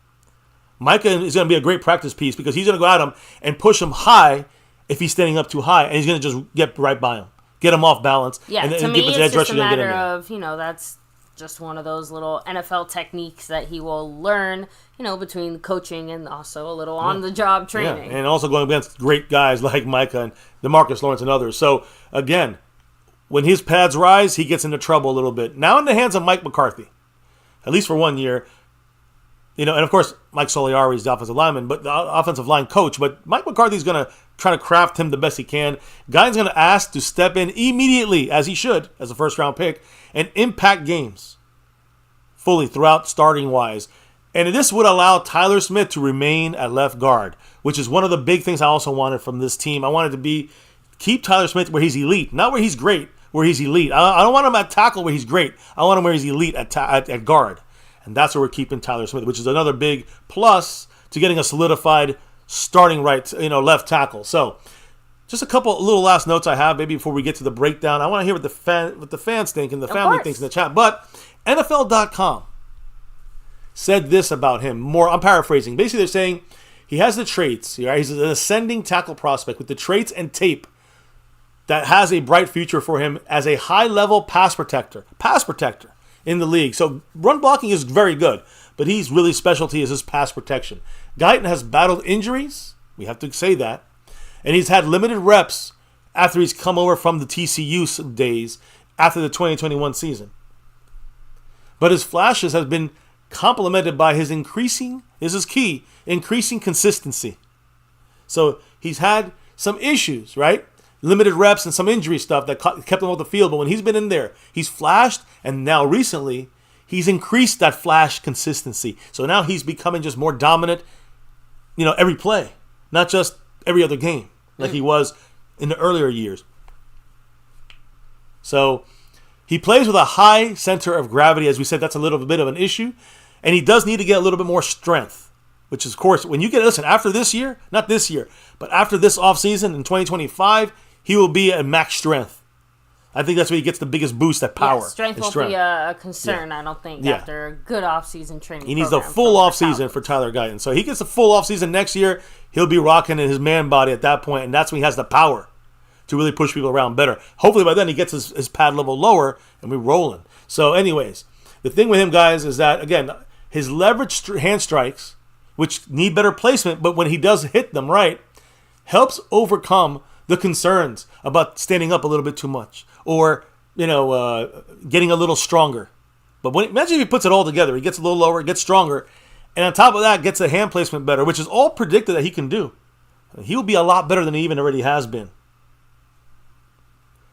Micah is going to be a great practice piece because he's going to go at him and push him high if he's standing up too high, and he's going to just get right by him, get him off balance. Yeah, and to me, give it's just a matter of, that's just one of those little NFL techniques that he will learn, between coaching and also a little on-the-job training. Yeah, and also going against great guys like Micah and DeMarcus Lawrence and others. So, again, when his pads rise, he gets into trouble a little bit. Now in the hands of Mike McCarthy, at least for 1 year. And of course, Mike Soliari is the offensive lineman, but the offensive line coach. But Mike McCarthy's going to try to craft him the best he can. Guyton's going to ask to step in immediately, as he should, as a first-round pick, and impact games fully throughout starting-wise. And this would allow Tyler Smith to remain at left guard, which is one of the big things I also wanted from this team. I wanted to keep Tyler Smith where he's elite, not where he's great, where he's elite. I don't want him at tackle where he's great. I want him where he's elite at guard. And that's where we're keeping Tyler Smith, which is another big plus to getting a solidified starting left tackle. So, just a couple little last notes I have, maybe before we get to the breakdown. I want to hear what the fans think and the family thinks in the chat. But NFL.com said this about him. I'm paraphrasing. Basically, they're saying he has the traits. Right? He's an ascending tackle prospect with the traits and tape that has a bright future for him as a high-level pass protector in the league. So run blocking is very good, but he's really specialty is his pass protection. Guyton has battled injuries. We have to say that. And he's had limited reps after he's come over from the TCU days after the 2021 season. But his flashes have been complemented by his increasing consistency. So he's had some issues, right? Limited reps and some injury stuff that kept him off the field. But when he's been in there, he's flashed. And now recently, he's increased that flash consistency. So now he's becoming just more dominant, every play. Not just every other game like he was in the earlier years. So he plays with a high center of gravity. As we said, that's a little bit of an issue. And he does need to get a little bit more strength. Which is, of course, when you after this year, not this year, but after this offseason in 2025, he will be at max strength. I think that's where he gets the biggest boost, that power. Yeah, strength won't be a concern, I don't think, after a good off-season training. He needs the full off-season for Tyler Guyton. So he gets the full off-season next year, he'll be rocking in his man body at that point, and that's when he has the power to really push people around better. Hopefully by then he gets his pad level lower, and we're rolling. So anyways, the thing with him, guys, is that, again, his leverage hand strikes, which need better placement, but when he does hit them right, helps overcome the concerns about standing up a little bit too much or, getting a little stronger. But imagine if he puts it all together. He gets a little lower, gets stronger, and on top of that, gets the hand placement better, which is all predicted that he can do. He'll be a lot better than he even already has been.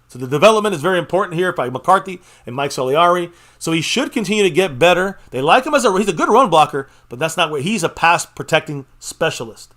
So the development is very important here by McCarthy and Mike Soliari. So he should continue to get better. They like him he's a good run blocker, but that's not where he's a pass protecting specialist.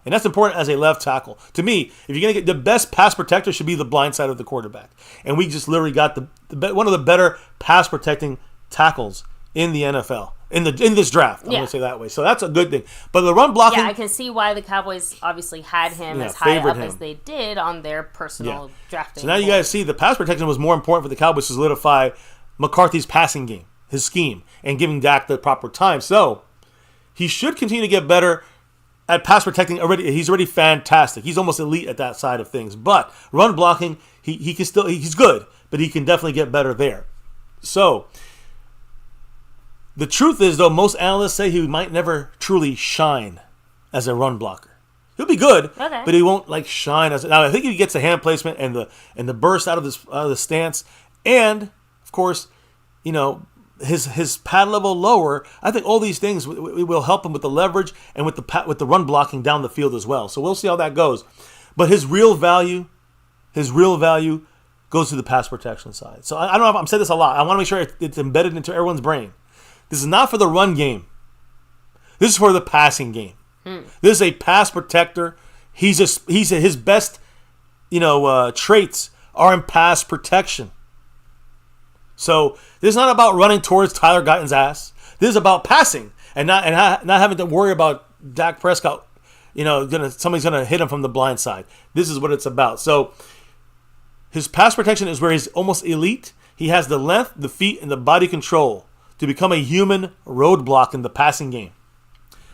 And that's important as a left tackle. To me, if you're going to get the best pass protector, should be the blind side of the quarterback. And we just literally got one of the better pass protecting tackles in the NFL in this draft. I'm going to say that way. So that's a good thing. But the run blocking, I can see why the Cowboys obviously had him as high up as they did on their personal drafting. So now you guys see the pass protection was more important for the Cowboys to solidify McCarthy's passing game, his scheme, and giving Dak the proper time. So he should continue to get better at pass protecting. He's already fantastic. He's almost elite at that side of things. But run blocking, he's good, but he can definitely get better there. So the truth is, though, most analysts say he might never truly shine as a run blocker. He'll be good, Okay. but he won't like shine as. Now I think he gets the hand placement and the burst out of the stance, and of course, his pad level lower. I think all these things will help him with the leverage and with the run blocking down the field as well. So we'll see how that goes. But his real value goes to the pass protection side. So I don't know if I'm saying this a lot. I want to make sure it's embedded into everyone's brain. This is not for the run game. This is for the passing game. This is a pass protector. His best, traits are in pass protection. So this is not about running towards Tyler Guyton's ass. This is about passing and not having to worry about Dak Prescott. Somebody's gonna hit him from the blind side. This is what it's about. So his pass protection is where he's almost elite. He has the length, the feet, and the body control to become a human roadblock in the passing game.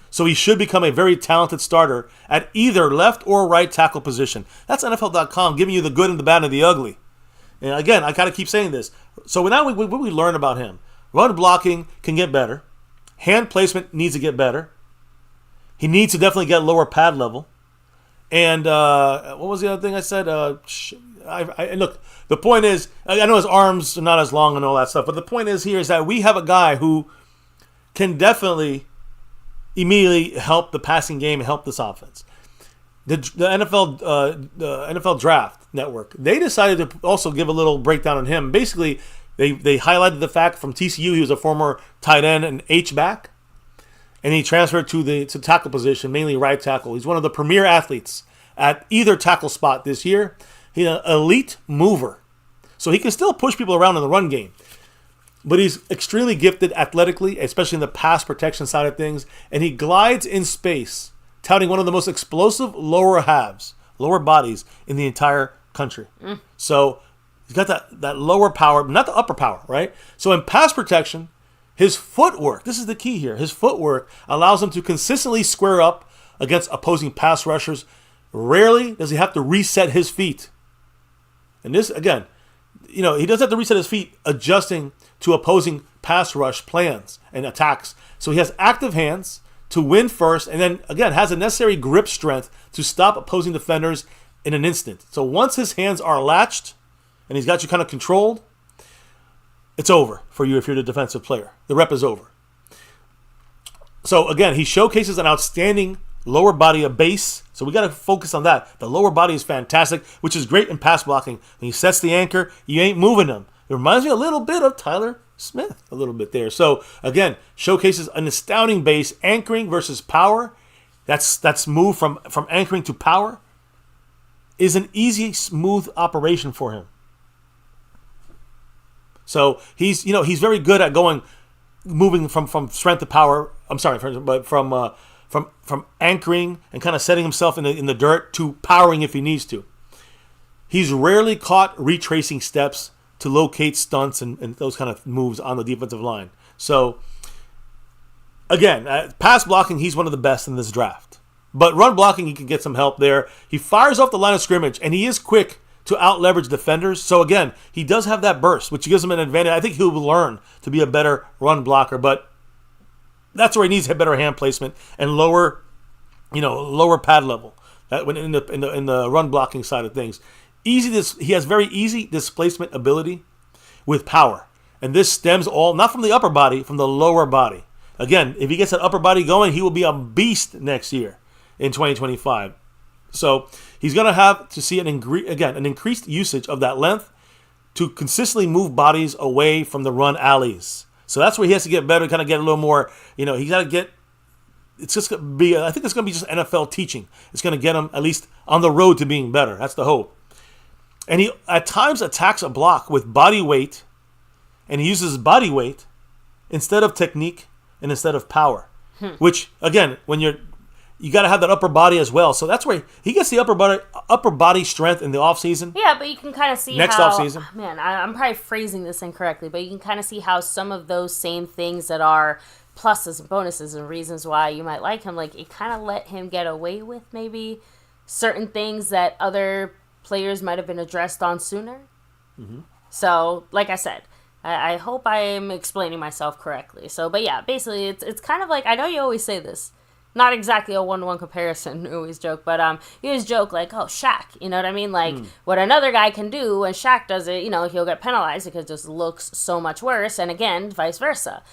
So he should become a very talented starter at either left or right tackle position. That's NFL.com giving you the good and the bad and the ugly. And again, I gotta keep saying this. So now what we learn about him? Run blocking can get better. Hand placement needs to get better. He needs to definitely get lower pad level. And what was the other thing I said? Look, the point is, I know his arms are not as long and all that stuff, but the point is here is that we have a guy who can definitely immediately help the passing game and help this offense. The NFL Draft Network, they decided to also give a little breakdown on him. Basically, they highlighted the fact from TCU he was a former tight end and H-back, and he transferred to tackle position, mainly right tackle. He's one of the premier athletes at either tackle spot this year. He's an elite mover, so he can still push people around in the run game. But he's extremely gifted athletically, especially in the pass protection side of things, and he glides in space, touting one of the most explosive lower bodies in the entire country. So he's got that lower power, not the upper power, right? So in pass protection, his footwork, this is the key here, his footwork allows him to consistently square up against opposing pass rushers. Rarely does he have to reset his feet. And this, again, he doesn't have to reset his feet adjusting to opposing pass rush plans and attacks. So he has active hands to win first, and then, again, has the necessary grip strength to stop opposing defenders in an instant. So once his hands are latched and he's got you kind of controlled, it's over for you if you're the defensive player. The rep is over. So, again, he showcases an outstanding lower body, a base. So we got to focus on that. The lower body is fantastic, which is great in pass blocking. When he sets the anchor, you ain't moving him. It reminds me a little bit of Tyler Smith, a little bit there. So, again, showcases an astounding base, anchoring versus power. That's moved from anchoring to power. Is an easy, smooth operation for him. So he's very good at moving from strength to power. I'm sorry, but from anchoring and kind of setting himself in the dirt to powering if he needs to. He's rarely caught retracing steps to locate stunts and those kind of moves on the defensive line. So, again, pass blocking, he's one of the best in this draft. But run blocking, he can get some help there. He fires off the line of scrimmage, and he is quick to out-leverage defenders. So, again, he does have that burst, which gives him an advantage. I think he'll learn to be a better run blocker, but that's where he needs better hand placement and lower pad level. That when in the run blocking side of things. He has very easy displacement ability with power. And this stems all, not from the upper body, from the lower body. Again, if he gets that upper body going, he will be a beast next year in 2025. So he's going to have to see an increased usage of that length to consistently move bodies away from the run alleys. So that's where he has to get better, kind of get a little more, he's got to get, it's just going to be, I think it's going to be just NFL teaching. It's going to get him at least on the road to being better. That's the hope. And he at times attacks a block with body weight, and he uses body weight instead of technique and instead of power. Which, again, when you got to have that upper body as well. So that's where he gets the upper body strength in the offseason. Yeah, but you can kind of see next offseason. Man, I'm probably phrasing this incorrectly, but you can kind of see how some of those same things that are pluses and bonuses and reasons why you might like him, like it kind of let him get away with maybe certain things that other players might have been addressed on sooner. Mm-hmm. So, like I said, I hope I am explaining myself correctly. So, but yeah, basically, it's kind of like, I know you always say this, not exactly a one-to-one comparison, we always joke, but you always joke like, oh, Shaq, you know what I mean? Like, what another guy can do when Shaq does it, you know, he'll get penalized because it just looks so much worse, and again, vice versa.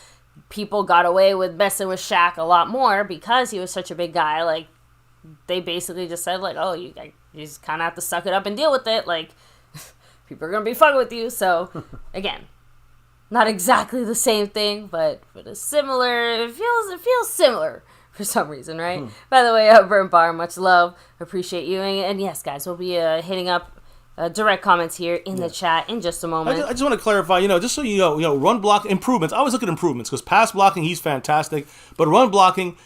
People got away with messing with Shaq a lot more because he was such a big guy. Like, they basically just said, like, oh, you just kind of have to suck it up and deal with it. Like, people are going to be fucking with you. So, again, not exactly the same thing, but it's similar. It feels similar for some reason, right? By the way, Burnt Bar, much love. Appreciate you. And yes, guys, we'll be hitting up direct comments here in the chat in just a moment. I just want to clarify, just so you know, run block improvements. I always look at improvements because pass blocking, he's fantastic. But run blocking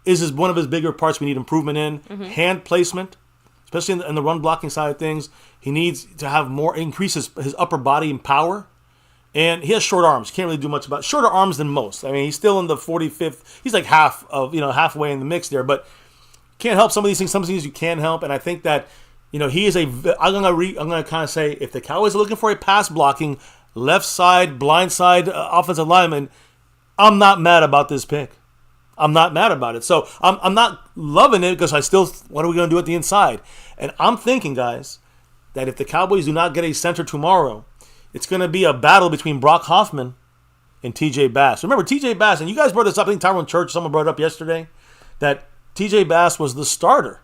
is one of his bigger parts we need improvement in. Hand placement, especially in the run blocking side of things. He needs to have increase his upper body and power. And he has short arms. Can't really do much about it. Shorter arms than most. I mean, he's still in the 45th. He's like halfway in the mix there. But can't help some of these things. Some things you can help. And I think that, he is I'm gonna kind of say, if the Cowboys are looking for a pass blocking, left side, blind side offensive lineman, I'm not mad about this pick. I'm not mad about it. So I'm not loving it because what are we gonna do at the inside? And I'm thinking, guys, that if the Cowboys do not get a center tomorrow, it's gonna be a battle between Brock Hoffman and TJ Bass. Remember TJ Bass, and you guys brought this up. I think Tyrone Church, someone brought it up yesterday, that TJ Bass was the starter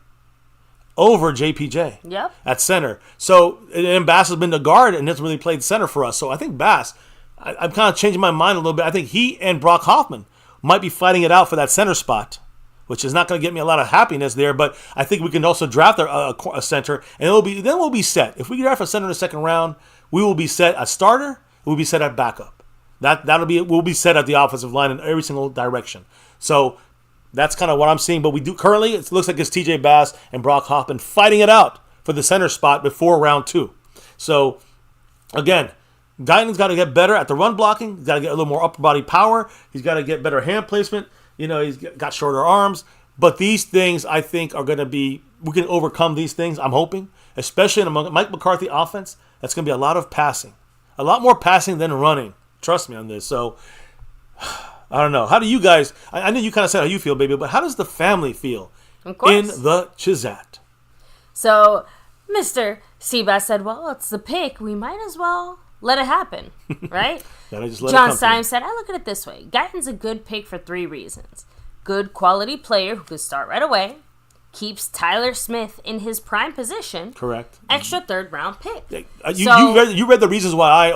over JPJ at center. So, and Bass has been the guard and hasn't really played center for us. So I think Bass, I'm kind of changing my mind a little bit. I think he and Brock Hoffman might be fighting it out for that center spot, which is not going to get me a lot of happiness there. But I think we can also draft a center, and then we'll be set. If we draft a center in the second round, we will be set at starter. We'll be set at backup. We'll be set at the offensive line in every single direction. So that's kind of what I'm seeing. But we do currently, it looks like it's TJ Bass and Brock Hoffman fighting it out for the center spot before round 2. So again, Guyton's got to get better at the run blocking. He's got to get a little more upper body power. He's got to get better hand placement. He's got shorter arms. But these things, I think, are going to be, we can overcome these things, I'm hoping, especially in a Mike McCarthy offense. That's going to be a lot of passing. A lot more passing than running. Trust me on this. So, I don't know. How do you guys, I know you kind of said how you feel, baby, but how does the family feel in the Chizat? So, Mr. Seabass said, well, it's the pick. We might as well let it happen, right? John Symes said, I look at it this way. Guyton's a good pick for 3 reasons. Good quality player who could start right away. Keeps Tyler Smith in his prime position. Correct. Extra 3rd round pick. You read the reasons why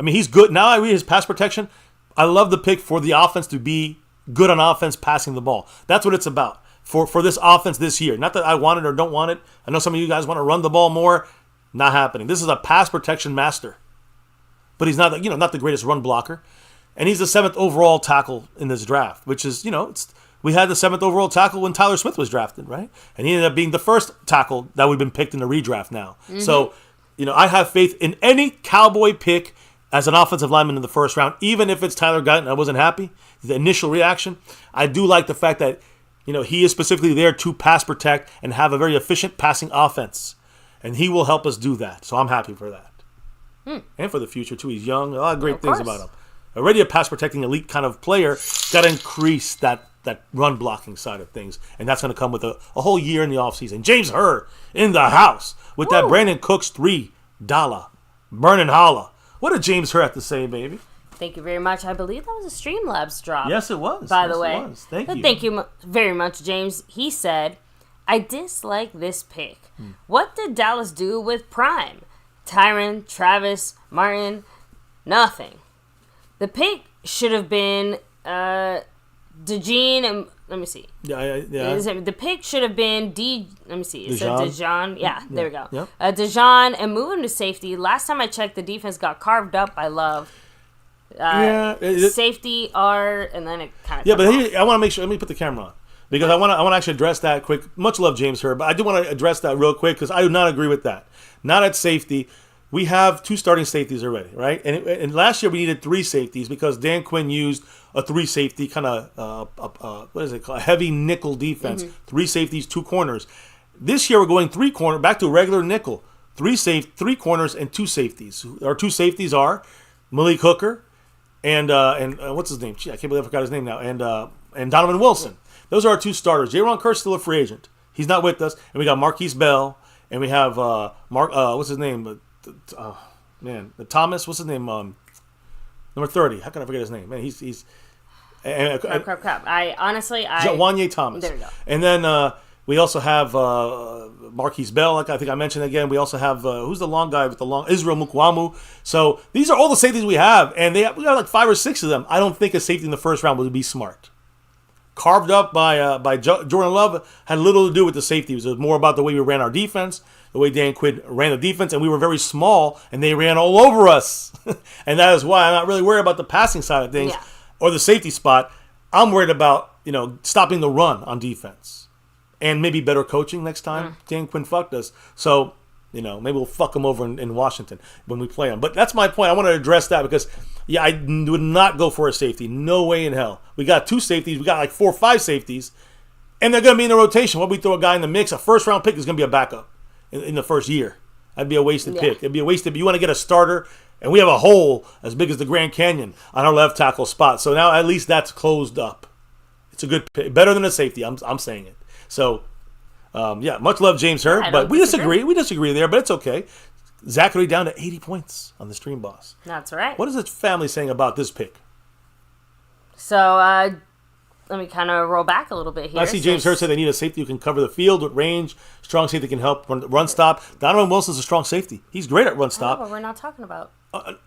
he's good. Now I read his pass protection. I love the pick for the offense to be good on offense passing the ball. That's what it's about for this offense this year. Not that I want it or don't want it. I know some of you guys want to run the ball more. Not happening. This is a pass protection master. But he's not the greatest run blocker. And he's the 7th overall tackle in this draft, which is, we had the 7th overall tackle when Tyler Smith was drafted, right? And he ended up being the first tackle that we've been picked in the redraft now. Mm-hmm. So, I have faith in any Cowboy pick as an offensive lineman in the first round, even if it's Tyler Guyton. I wasn't happy. The initial reaction. I do like the fact that, he is specifically there to pass protect and have a very efficient passing offense. And he will help us do that. So I'm happy for that. And for the future, too. He's young. A lot of great things about him. Already a pass-protecting elite kind of player. Got to increase that run-blocking side of things. And that's going to come with a whole year in the offseason. James Herr in the house with that Brandon Cooks $3 burning holla. What did James Herr have to say, baby? Thank you very much. I believe that was a Streamlabs drop. Yes, it was. By the way. It was. Thank you. Thank you very much, James. He said, I dislike this pick. What did Dallas do with Prime? Tyron, Travis, Martin, nothing. The pick should have been DeJean and let me see. Yeah. The pick should have been let me see. It said DeJean. Yeah, there we go. Yep. DeJean and move him to safety. Last time I checked, the defense got carved up by Love. Safety R, and then it kind of. Yeah, but I want to make sure. Let me put the camera on because I want to actually address that quick. Much love, James Herr, but I do want to address that real quick because I do not agree with that. Not at safety. We have 2 starting safeties already, right? And last year we needed 3 safeties because Dan Quinn used a 3 safety kind of what is it called? A heavy nickel defense. 3 safeties, 2 corners. This year we're going 3 corner back to a regular nickel. 3 corners and 2 safeties. Our 2 safeties are Malik Hooker and what's his name? Gee, I can't believe I forgot his name now. And Donovan Wilson. Those are our two starters. Jaron Kearse still a free agent. He's not with us. And we got Marquise Bell. And we have what's his name? Thomas. What's his name? Number 30. How can I forget his name? Man, he's. Crap. Wanye Thomas. There you go. And then we also have Marquise Bell, like I think I mentioned again. We also have who's the long guy with the long Israel Mukwamu. So these are all the safeties we have, and we got like 5 or 6 of them. I don't think a safety in the first round would be smart. Carved up by Jordan Love had little to do with the safeties. It was more about the way we ran our defense, the way Dan Quinn ran the defense, and we were very small, and they ran all over us. And that is why I'm not really worried about the passing side of things or the safety spot. I'm worried about stopping the run on defense and maybe better coaching next time. Dan Quinn fucked us, so maybe we'll fuck them over in Washington when we play them. But that's my point. I want to address that because. Yeah, I would not go for a safety. No way in hell. We got 2 safeties. We got like 4 or 5 safeties. And they're going to be in the rotation. When we throw a guy in the mix, a first-round pick is going to be a backup in the first year. That'd be a wasted pick. It'd be a wasted. You want to get a starter, and we have a hole as big as the Grand Canyon on our left tackle spot. So now at least that's closed up. It's a good pick. Better than a safety. I'm saying it. So, much love, James Hurd. But we disagree. We disagree there, but it's okay. Zachary down to 80 points on the Stream Boss. That's right. What is his family saying about this pick? So, let me kind of roll back a little bit here. I see James Hurd said they need a safety who can cover the field with range. Strong safety can help run stop. Donovan Wilson's a strong safety. He's great at run stop. But we're not talking about.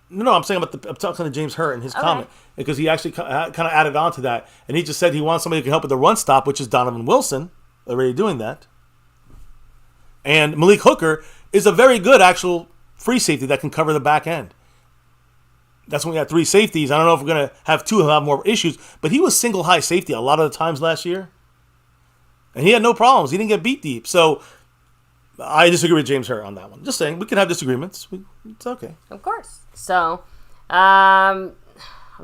No, I'm saying I'm talking to James Hurd and his comment. Because he actually kind of added on to that. And he just said he wants somebody who can help with the run stop, which is Donovan Wilson. Already doing that. And Malik Hooker is a very good actual free safety that can cover the back end. That's when we had 3 safeties. I don't know if we're going to have 2 who have more issues, but he was single high safety a lot of the times last year. And he had no problems. He didn't get beat deep. So I disagree with James Hurd on that one. Just saying, we can have disagreements. It's okay. Of course. So I'm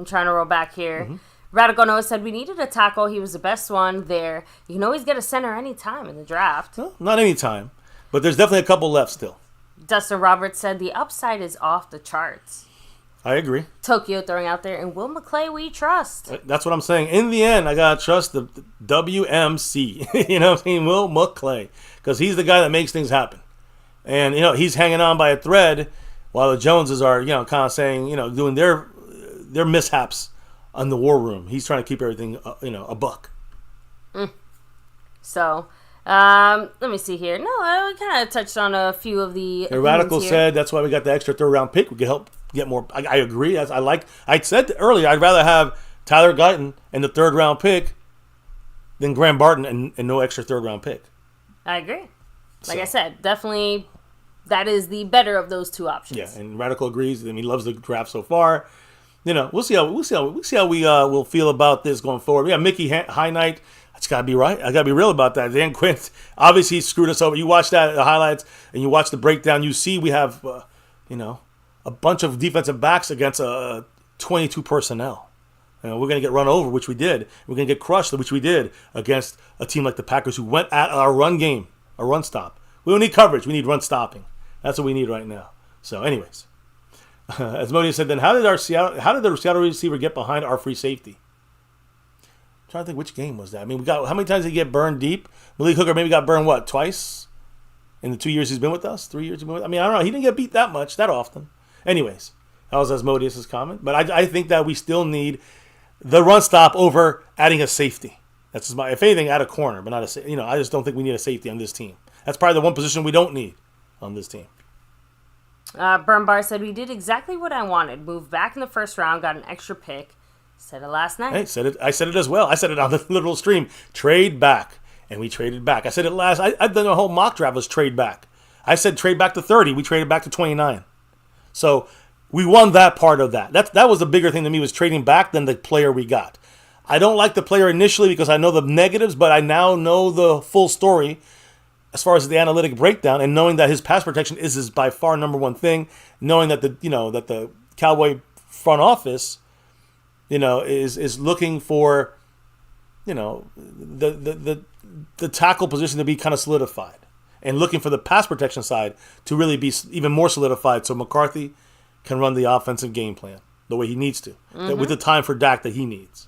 trying to roll back here. Radical Noah said we needed a tackle. He was the best one there. You can always get a center anytime in the draft. Well, not anytime. But there's definitely a couple left still. Dustin Roberts said the upside is off the charts. I agree. Tokyo throwing out there, and Will McClay we trust. That's what I'm saying. In the end, I got to trust the WMC. You know what I'm saying? Will McClay. Because he's the guy that makes things happen. And, he's hanging on by a thread while the Joneses are, kind of saying, doing their mishaps on the war room. He's trying to keep everything, a buck. So... let me see here. No, we kind of touched on a few of the Radical here. said that's why we got the extra 3rd round pick. We could help get more. I agree. I said earlier, I'd rather have Tyler Guyton and the 3rd round pick than Graham Barton and no extra 3rd round pick. I agree. Like I said, definitely that is the better of those 2 options. Yeah, and Radical agrees. He loves the draft so far. We'll see how we will feel about this going forward. We got Mickey High Night. That's got to be right. I got to be real about that. Dan Quinn obviously screwed us over. You watch the highlights and you watch the breakdown. You see we have, a bunch of defensive backs against 22 personnel. We're going to get run over, which we did. We're going to get crushed, which we did against a team like the Packers who went at our run game, a run stop. We don't need coverage. We need run stopping. That's what we need right now. So, anyways, as Modi said, then how did the Seattle receiver get behind our free safety? I'm trying to think which game was that. I mean, how many times did he get burned deep? Malik Hooker maybe got burned, twice in the 2 years he's been with us? 3 years he's been with us? I mean, I don't know. He didn't get beat that often. Anyways, that was Asmodeus' comment. But I think that we still need the run stop over adding a safety. That's just if anything, add a corner, but not a safety. I just don't think we need a safety on this team. That's probably the one position we don't need on this team. Burn Bar said, we did exactly what I wanted. Moved back in the 1st round, got an extra pick. Said it last night. Hey, I said it as well. I said it on the literal stream. Trade back. And we traded back. I said it last. I've done a whole mock draft was trade back. I said trade back to 30. We traded back to 29. So we won that part of that. That was the bigger thing to me was trading back than the player we got. I don't like the player initially because I know the negatives, but I now know the full story as far as the analytic breakdown and knowing that his pass protection is by far number one thing. Knowing that the Cowboy front office is looking for, the tackle position to be kind of solidified and looking for the pass protection side to really be even more solidified so McCarthy can run the offensive game plan the way he needs to, with the time for Dak that he needs.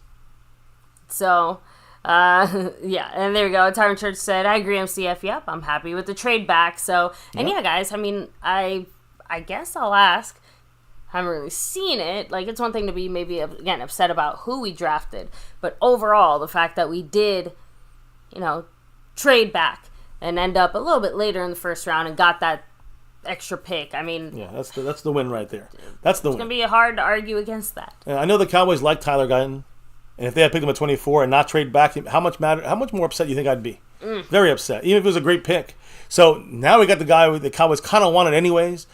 So, Yeah, and there we go. Tyron Church said, I agree, MCF. Yep, I'm happy with the trade back. So, and yeah, guys, I mean, I guess I'll ask. Haven't really seen it. Like, it's one thing to be maybe, again, upset about who we drafted. But overall, the fact that we did, trade back and end up a little bit later in the first round and got that extra pick. I mean, yeah, that's the win right there. That's the win. It's gonna be hard to argue against that. I know the Cowboys like Tyler Guyton, and if they had picked him at 24 and not trade back, how much more upset do you think I'd be? Very upset, even if it was a great pick. So now we got the guy the Cowboys kind of wanted anyways,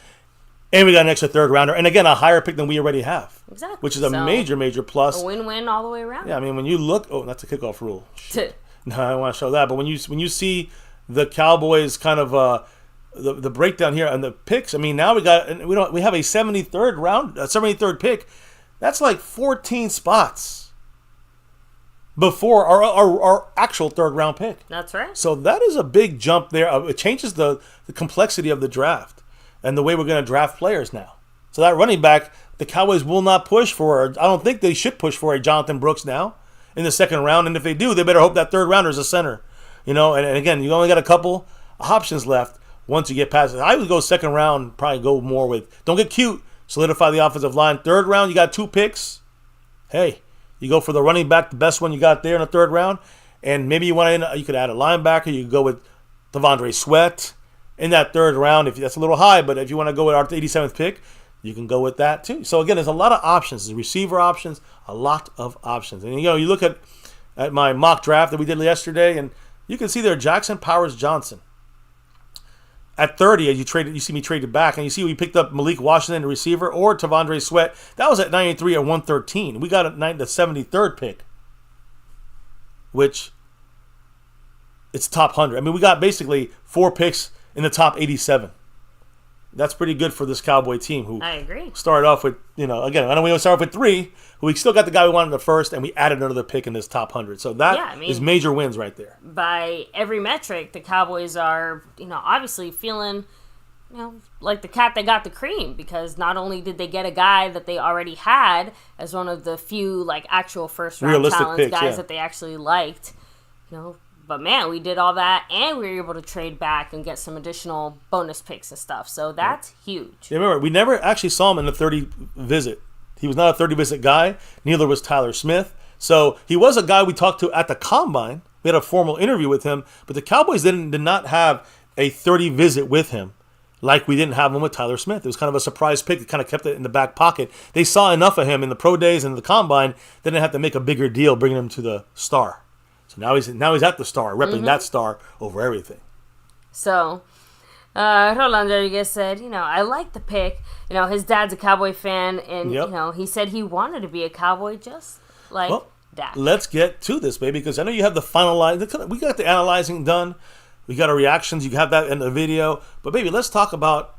and we got an extra third rounder, and again a higher pick than we already have. Exactly, which is a major plus. A win-win all the way around. Yeah, I mean when you look, that's a kickoff rule. No, I don't want to show that, but when you see the Cowboys kind of. The breakdown here and the picks. I mean, now we have a 73rd pick. That's like 14 spots before our actual third round pick. That's right. So that is a big jump there. It changes the complexity of the draft and the way we're going to draft players now. So that running back, the Cowboys will not push for. I don't think they should push for a Jonathan Brooks now in the second round. And if they do, they better hope that third rounder is a center. And again, you only got a couple options left. Once you get past it, I would go second round, probably go more with, don't get cute, solidify the offensive line. Third round, you got 2 picks. Hey, you go for the running back, the best one you got there in the third round. And maybe you could add a linebacker. You could go with Devondre Sweat in that third round. If that's a little high, but if you want to go with our 87th pick, you can go with that too. So again, there's a lot of options. There's receiver options, a lot of options. And you look at my mock draft that we did yesterday, and you can see there Jackson Powers Johnson. At 30, you see me traded back, and you see we picked up Malik Washington, the receiver, or Devondre Sweat. That was at 93 or 113. We got the 73rd pick, which it's top 100. I mean, we got basically 4 picks in the top 87. That's pretty good for this Cowboy team who I agree. Started off with, again, I know we started off with 3, but we still got the guy we wanted in the first, and we added another pick in this top 100. So that is major wins right there. By every metric, the Cowboys are, obviously feeling, like the cat that got the cream, because not only did they get a guy that they already had as one of the few, like, actual first-round realistic talents, picks, guys that they actually liked, But, man, we did all that, and we were able to trade back and get some additional bonus picks and stuff. So that's huge. Yeah, remember, we never actually saw him in the 30 visit. He was not a 30 visit guy. Neither was Tyler Smith. So he was a guy we talked to at the Combine. We had a formal interview with him. But the Cowboys did not have a 30 visit with him like we didn't have him with Tyler Smith. It was kind of a surprise pick. They kind of kept it in the back pocket. They saw enough of him in the pro days and the Combine. They didn't have to make a bigger deal bringing him to the Star. So now he's at the Star, repping that Star over everything. So, Roland Rodriguez said, I like the pick. His dad's a Cowboy fan, and, he said he wanted to be a Cowboy just like Dak. Let's get to this, baby, because I know you have the final line. We got the analyzing done. We got our reactions. You have that in the video. But, baby, let's talk about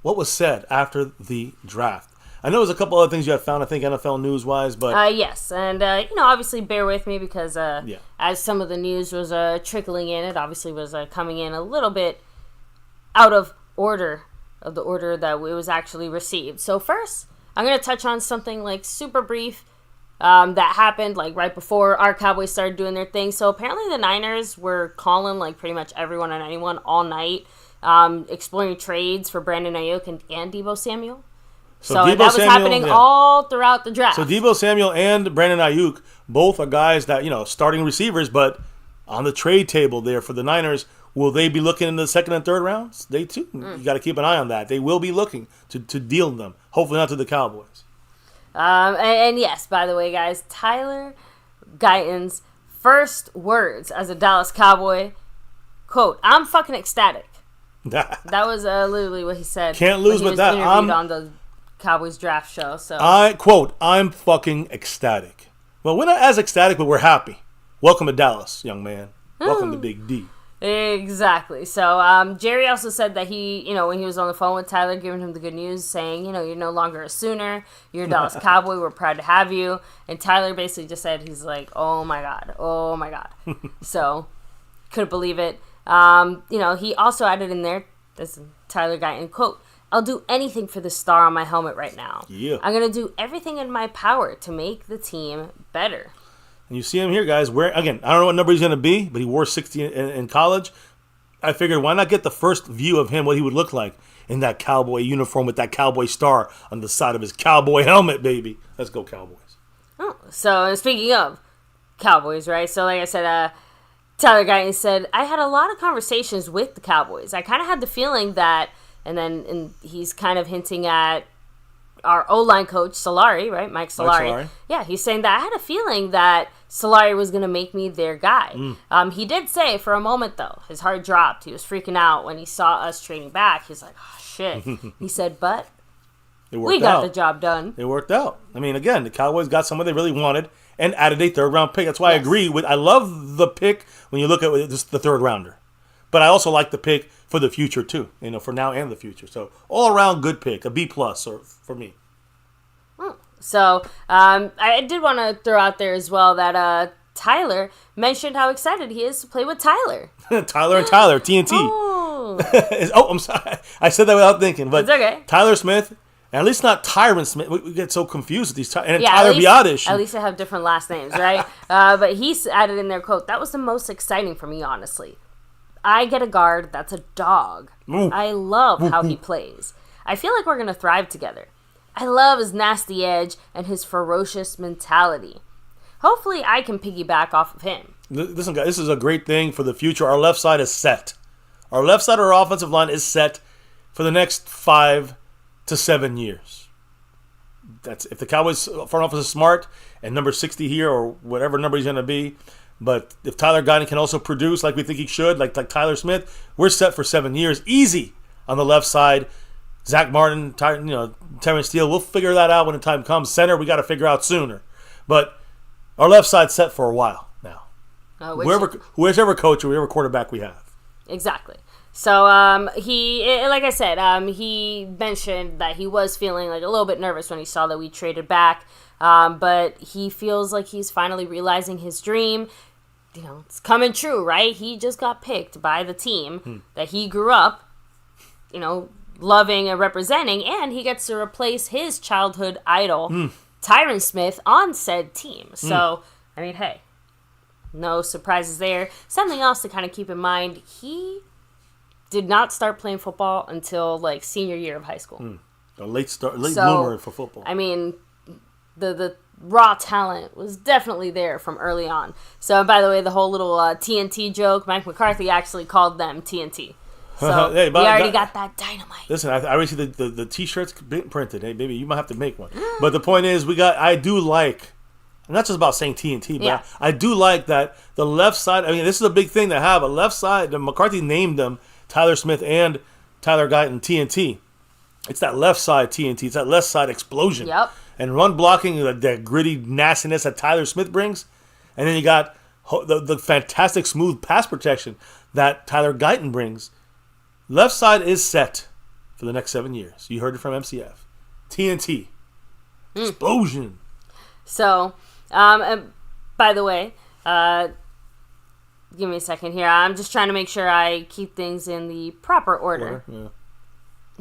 what was said after the draft. I know there's a couple other things you have found, I think, NFL news-wise, but... yes, and, obviously bear with me because as some of the news was trickling in, it obviously was coming in a little bit out of order, of the order that it was actually received. So first, I'm going to touch on something, like, super brief that happened, like, right before our Cowboys started doing their thing. So apparently the Niners were calling, like, pretty much everyone and anyone all night, exploring trades for Brandon Ayuk and Deebo Samuel. So that was happening all throughout the draft. So Deebo Samuel and Brandon Ayuk, both are guys that, starting receivers, but on the trade table there for the Niners, will they be looking in the second and third rounds? They too. You got to keep an eye on that. They will be looking to deal them. Hopefully not to the Cowboys. And yes, by the way, guys, Tyler Guyton's first words as a Dallas Cowboy, quote, "I'm fucking ecstatic." That was literally what he said. Can't lose with that. I'm on the Cowboys draft show. So I'm fucking ecstatic. Well, we're not as ecstatic, but we're happy. Welcome to Dallas, young man. Welcome to Big D. Exactly. So Jerry also said that he, when he was on the phone with Tyler, giving him the good news, saying, you're no longer a Sooner. You're a Dallas Cowboy. We're proud to have you. And Tyler basically just said, he's like, oh my God. So couldn't believe it. He also added in there, this Tyler Guyton quote, "I'll do anything for the star on my helmet right now. Yeah. I'm going to do everything in my power to make the team better." And you see him here, guys. Where again, I don't know what number he's going to be, but he wore 60 in college. I figured, why not get the first view of him, what he would look like in that cowboy uniform with that cowboy star on the side of his cowboy helmet, baby. Let's go, Cowboys. Oh, so speaking of Cowboys, right? So like I said, Tyler Guyton said, I had a lot of conversations with the Cowboys. I kind of had the feeling that, and he's kind of hinting at our O-line coach, Solari, right? Mike Solari. Yeah, he's saying that I had a feeling that Solari was going to make me their guy. He did say for a moment, though, his heart dropped. He was freaking out when he saw us trading back. He's like, oh, shit. He said, but we got the job done. It worked out. I mean, again, the Cowboys got someone they really wanted and added a third-round pick. That's why I agree with, I love the pick when you look at just the third-rounder. But I also like the pick for the future, too, for now and the future. So, all-around good pick, a B+ for me. So, I did want to throw out there as well that Tyler mentioned how excited he is to play with Tyler. Tyler and Tyler, TNT. Oh, I'm sorry. I said that without thinking. But it's okay. Tyler Smith, and at least not Tyron Smith. We get so confused with these. And yeah, Tyler Biadasz. At least they have different last names, right? But he's added in their quote, that was the most exciting for me, honestly. I get a guard that's a dog. Ooh. I love how he plays. I feel like we're going to thrive together. I love his nasty edge and his ferocious mentality. Hopefully I can piggyback off of him. Listen, guys, this is a great thing for the future. Our left side is set. Our left side of our offensive line is set for the next 5 to 7 years. That's if the Cowboys front office is smart and number 60 here or whatever number he's going to be. But if Tyler Guyton can also produce like we think he should, like Tyler Smith, we're set for 7 years. Easy on the left side. Zach Martin, Terrence Steele, we'll figure that out when the time comes. Center, we got to figure out sooner. But our left side's set for a while now. Whichever coach or whoever quarterback we have. Exactly. So he, like I said, he mentioned that he was feeling like a little bit nervous when he saw that we traded back. But he feels like he's finally realizing his dream. It's coming true, right? He just got picked by the team that he grew up, loving and representing, and he gets to replace his childhood idol, Tyron Smith, on said team. So, I mean, hey, no surprises there. Something else to kind of keep in mind, he did not start playing football until, senior year of high school. A late bloomer for football. I mean, the raw talent was definitely there from early on. So, by the way, the whole little TNT joke, Mike McCarthy actually called them TNT. So hey, we already got that dynamite. Listen, I already see the T-shirts printed. Hey, baby, you might have to make one. But the point is, I do like, I'm not just about saying TNT, but I do like that the left side, I mean, this is a big thing to have. A left side, McCarthy named them, Tyler Smith and Tyler Guyton, TNT. It's that left side TNT. It's that left side explosion. Yep. And run blocking, that gritty nastiness that Tyler Smith brings. And then you got the fantastic smooth pass protection that Tyler Guyton brings. Left side is set for the next 7 years. You heard it from MCF. TNT. Explosion. So, by the way, give me a second here. I'm just trying to make sure I keep things in the proper order. Yeah.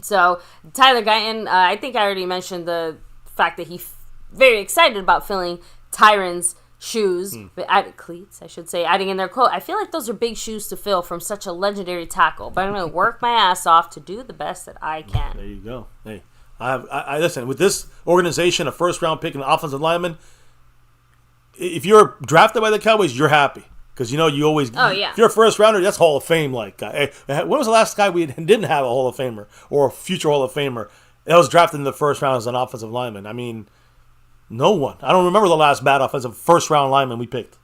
So, Tyler Guyton, I think I already mentioned the fact that he's very excited about filling Tyron's shoes, but added cleats, I should say, adding in their quote, I feel like those are big shoes to fill from such a legendary tackle, but I'm going to work my ass off to do the best that I can. There you go. Hey, I listen, with this organization, a first-round pick and an offensive lineman, if you're drafted by the Cowboys, you're happy. Because, you always, if you're a first-rounder, that's Hall of Fame-like guy. Hey, when was the last guy we didn't have a Hall of Famer or a future Hall of Famer that was drafted in the first round as an offensive lineman? I mean, no one. I don't remember the last bad offensive first-round lineman we picked.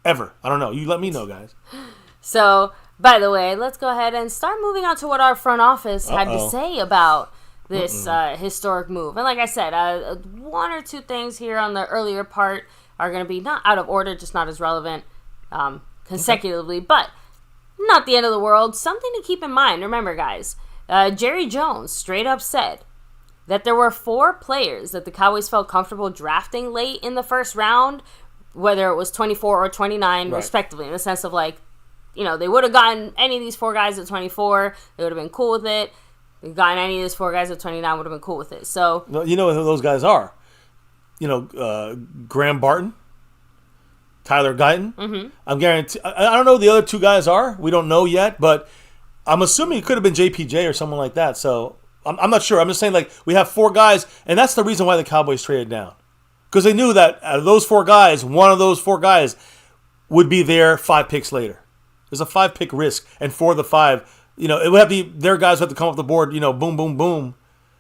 Ever. I don't know. You let me know, guys. So, by the way, let's go ahead and start moving on to what our front office had to say about this historic move. And like I said, one or two things here on the earlier part are going to be not out of order, just not as relevant consecutively, but not the end of the world. Something to keep in mind. Remember, guys, Jerry Jones straight up said that there were 4 players that the Cowboys felt comfortable drafting late in the first round, whether it was 24 or 29, respectively, in the sense of they would have gotten any of these 4 guys at 24, they would have been cool with it. They gotten any of these 4 guys at 29, would have been cool with it. So, you know who those guys are? Graham Barton, Tyler Guyton. Mm-hmm. I'm guaranteed. I don't know who the other two guys are. We don't know yet, but I'm assuming it could have been JPJ or someone like that. So I'm not sure. I'm just saying, like, we have 4 guys, and that's the reason why the Cowboys traded down. Because they knew that out of those 4 guys, one of those 4 guys would be there 5 picks later. There's a 5-pick risk, and 4 of the 5, it would have to be their guys would have to come off the board, boom, boom, boom,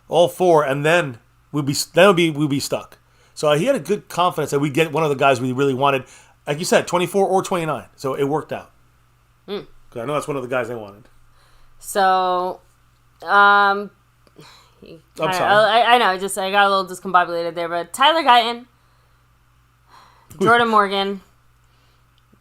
all 4, and then we'd be stuck. So he had a good confidence that we'd get one of the guys we really wanted, like you said, 24 or 29. So it worked out. Because I know that's one of the guys they wanted. So, I'm sorry. I know, I got a little discombobulated there, but Tyler Guyton, Jordan Morgan,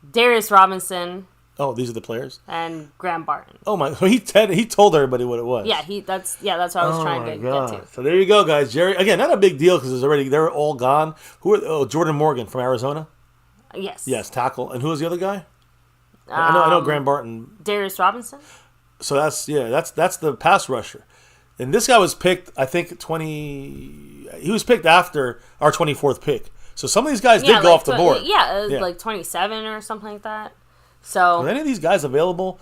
Darius Robinson. Oh, these are the players? And Graham Barton. Oh my! So he told everybody what it was. Yeah, that's what I was trying to get to. So there you go, guys. Jerry, again, not a big deal because they're all gone. Who are Jordan Morgan from Arizona? Yes, tackle. And who was the other guy? I know Graham Barton. Darius Robinson. So that's the pass rusher. And this guy was picked, I think, he was picked after our 24th pick. So some of these guys did go off the board. Like 27 or something like that. So are any of these guys available?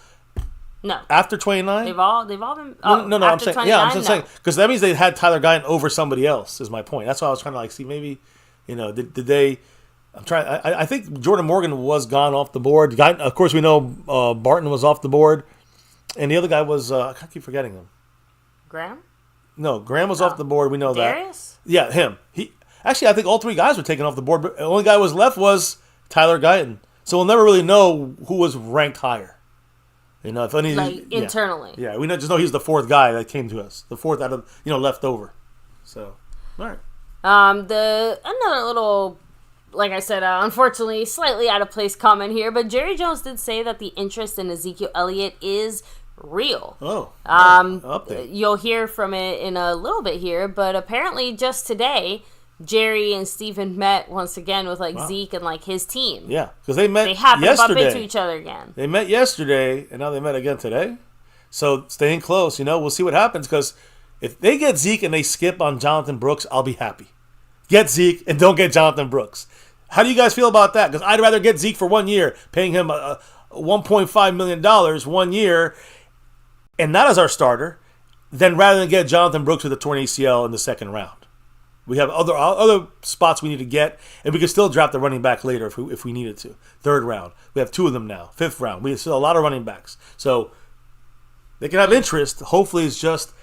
No. After 29? They've all been. No. I'm saying, saying because that means they had Tyler Guyton over somebody else. Is my point. That's why I was trying to see maybe, did they? I think Jordan Morgan was gone off the board. Guyton, of course, we know Barton was off the board, and the other guy was I keep forgetting him. Graham? No, Graham was off the board. We know Darius? that. Yeah, him. I think all 3 guys were taken off the board, but the only guy who was left was Tyler Guyton. So we'll never really know who was ranked higher. If any internally. Yeah, we just know he's the 4th guy that came to us, the 4th out of left over. So, all right. Another little, like I said, unfortunately, slightly out of place comment here, but Jerry Jones did say that the interest in Zeke Elliott is real. Oh. Update. You'll hear from it in a little bit here, but apparently just today, Jerry and Steven met once again with Zeke and his team. Yeah, because they met They happened yesterday. to bump into each other again. They met yesterday, and now they met again today. So staying close, we'll see what happens. Because if they get Zeke and they skip on Jonathan Brooks, I'll be happy. Get Zeke and don't get Jonathan Brooks. How do you guys feel about that? Because I'd rather get Zeke for 1 year, paying him $1.5 million 1 year, and not as our starter, than rather than get Jonathan Brooks with a torn ACL in the 2nd round. We have other spots we need to get, and we can still draft the running back later if we needed to. 3rd round. We have 2 of them now. 5th round. We have still a lot of running backs. So they can have interest. Hopefully it's just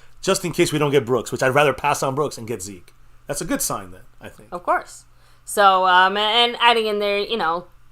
in case we don't get Brooks, which I'd rather pass on Brooks and get Zeke. That's a good sign then, I think. Of course. So, and adding in there,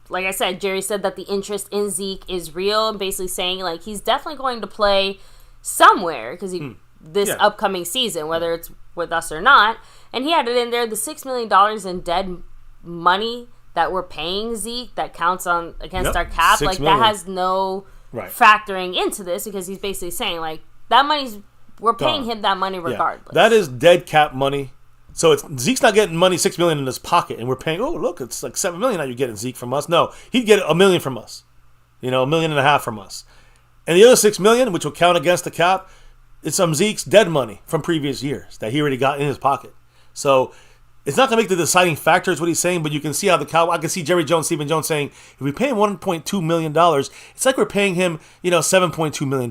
like I said, Jerry said that the interest in Zeke is real, and basically saying, he's definitely going to play somewhere because this upcoming season, whether it's with us or not. And he added in there the $6 million in dead money that we're paying Zeke that counts on against our cap. That has no factoring into this because he's basically saying that money's we're paying him that money regardless. That is dead cap money. So Zeke's not getting money, $6 million in his pocket, and we're paying. Oh, look, it's $7 million now you're getting Zeke from us. No, he'd get $1 million from us, $1.5 million from us, and the other $6 million, which will count against the cap, it's some Zeke's dead money from previous years that he already got in his pocket. So it's not going to make the deciding factor, is what he's saying, but you can see how I can see Jerry Jones, Stephen Jones saying, if we pay him $1.2 million, it's like we're paying him, $7.2 million.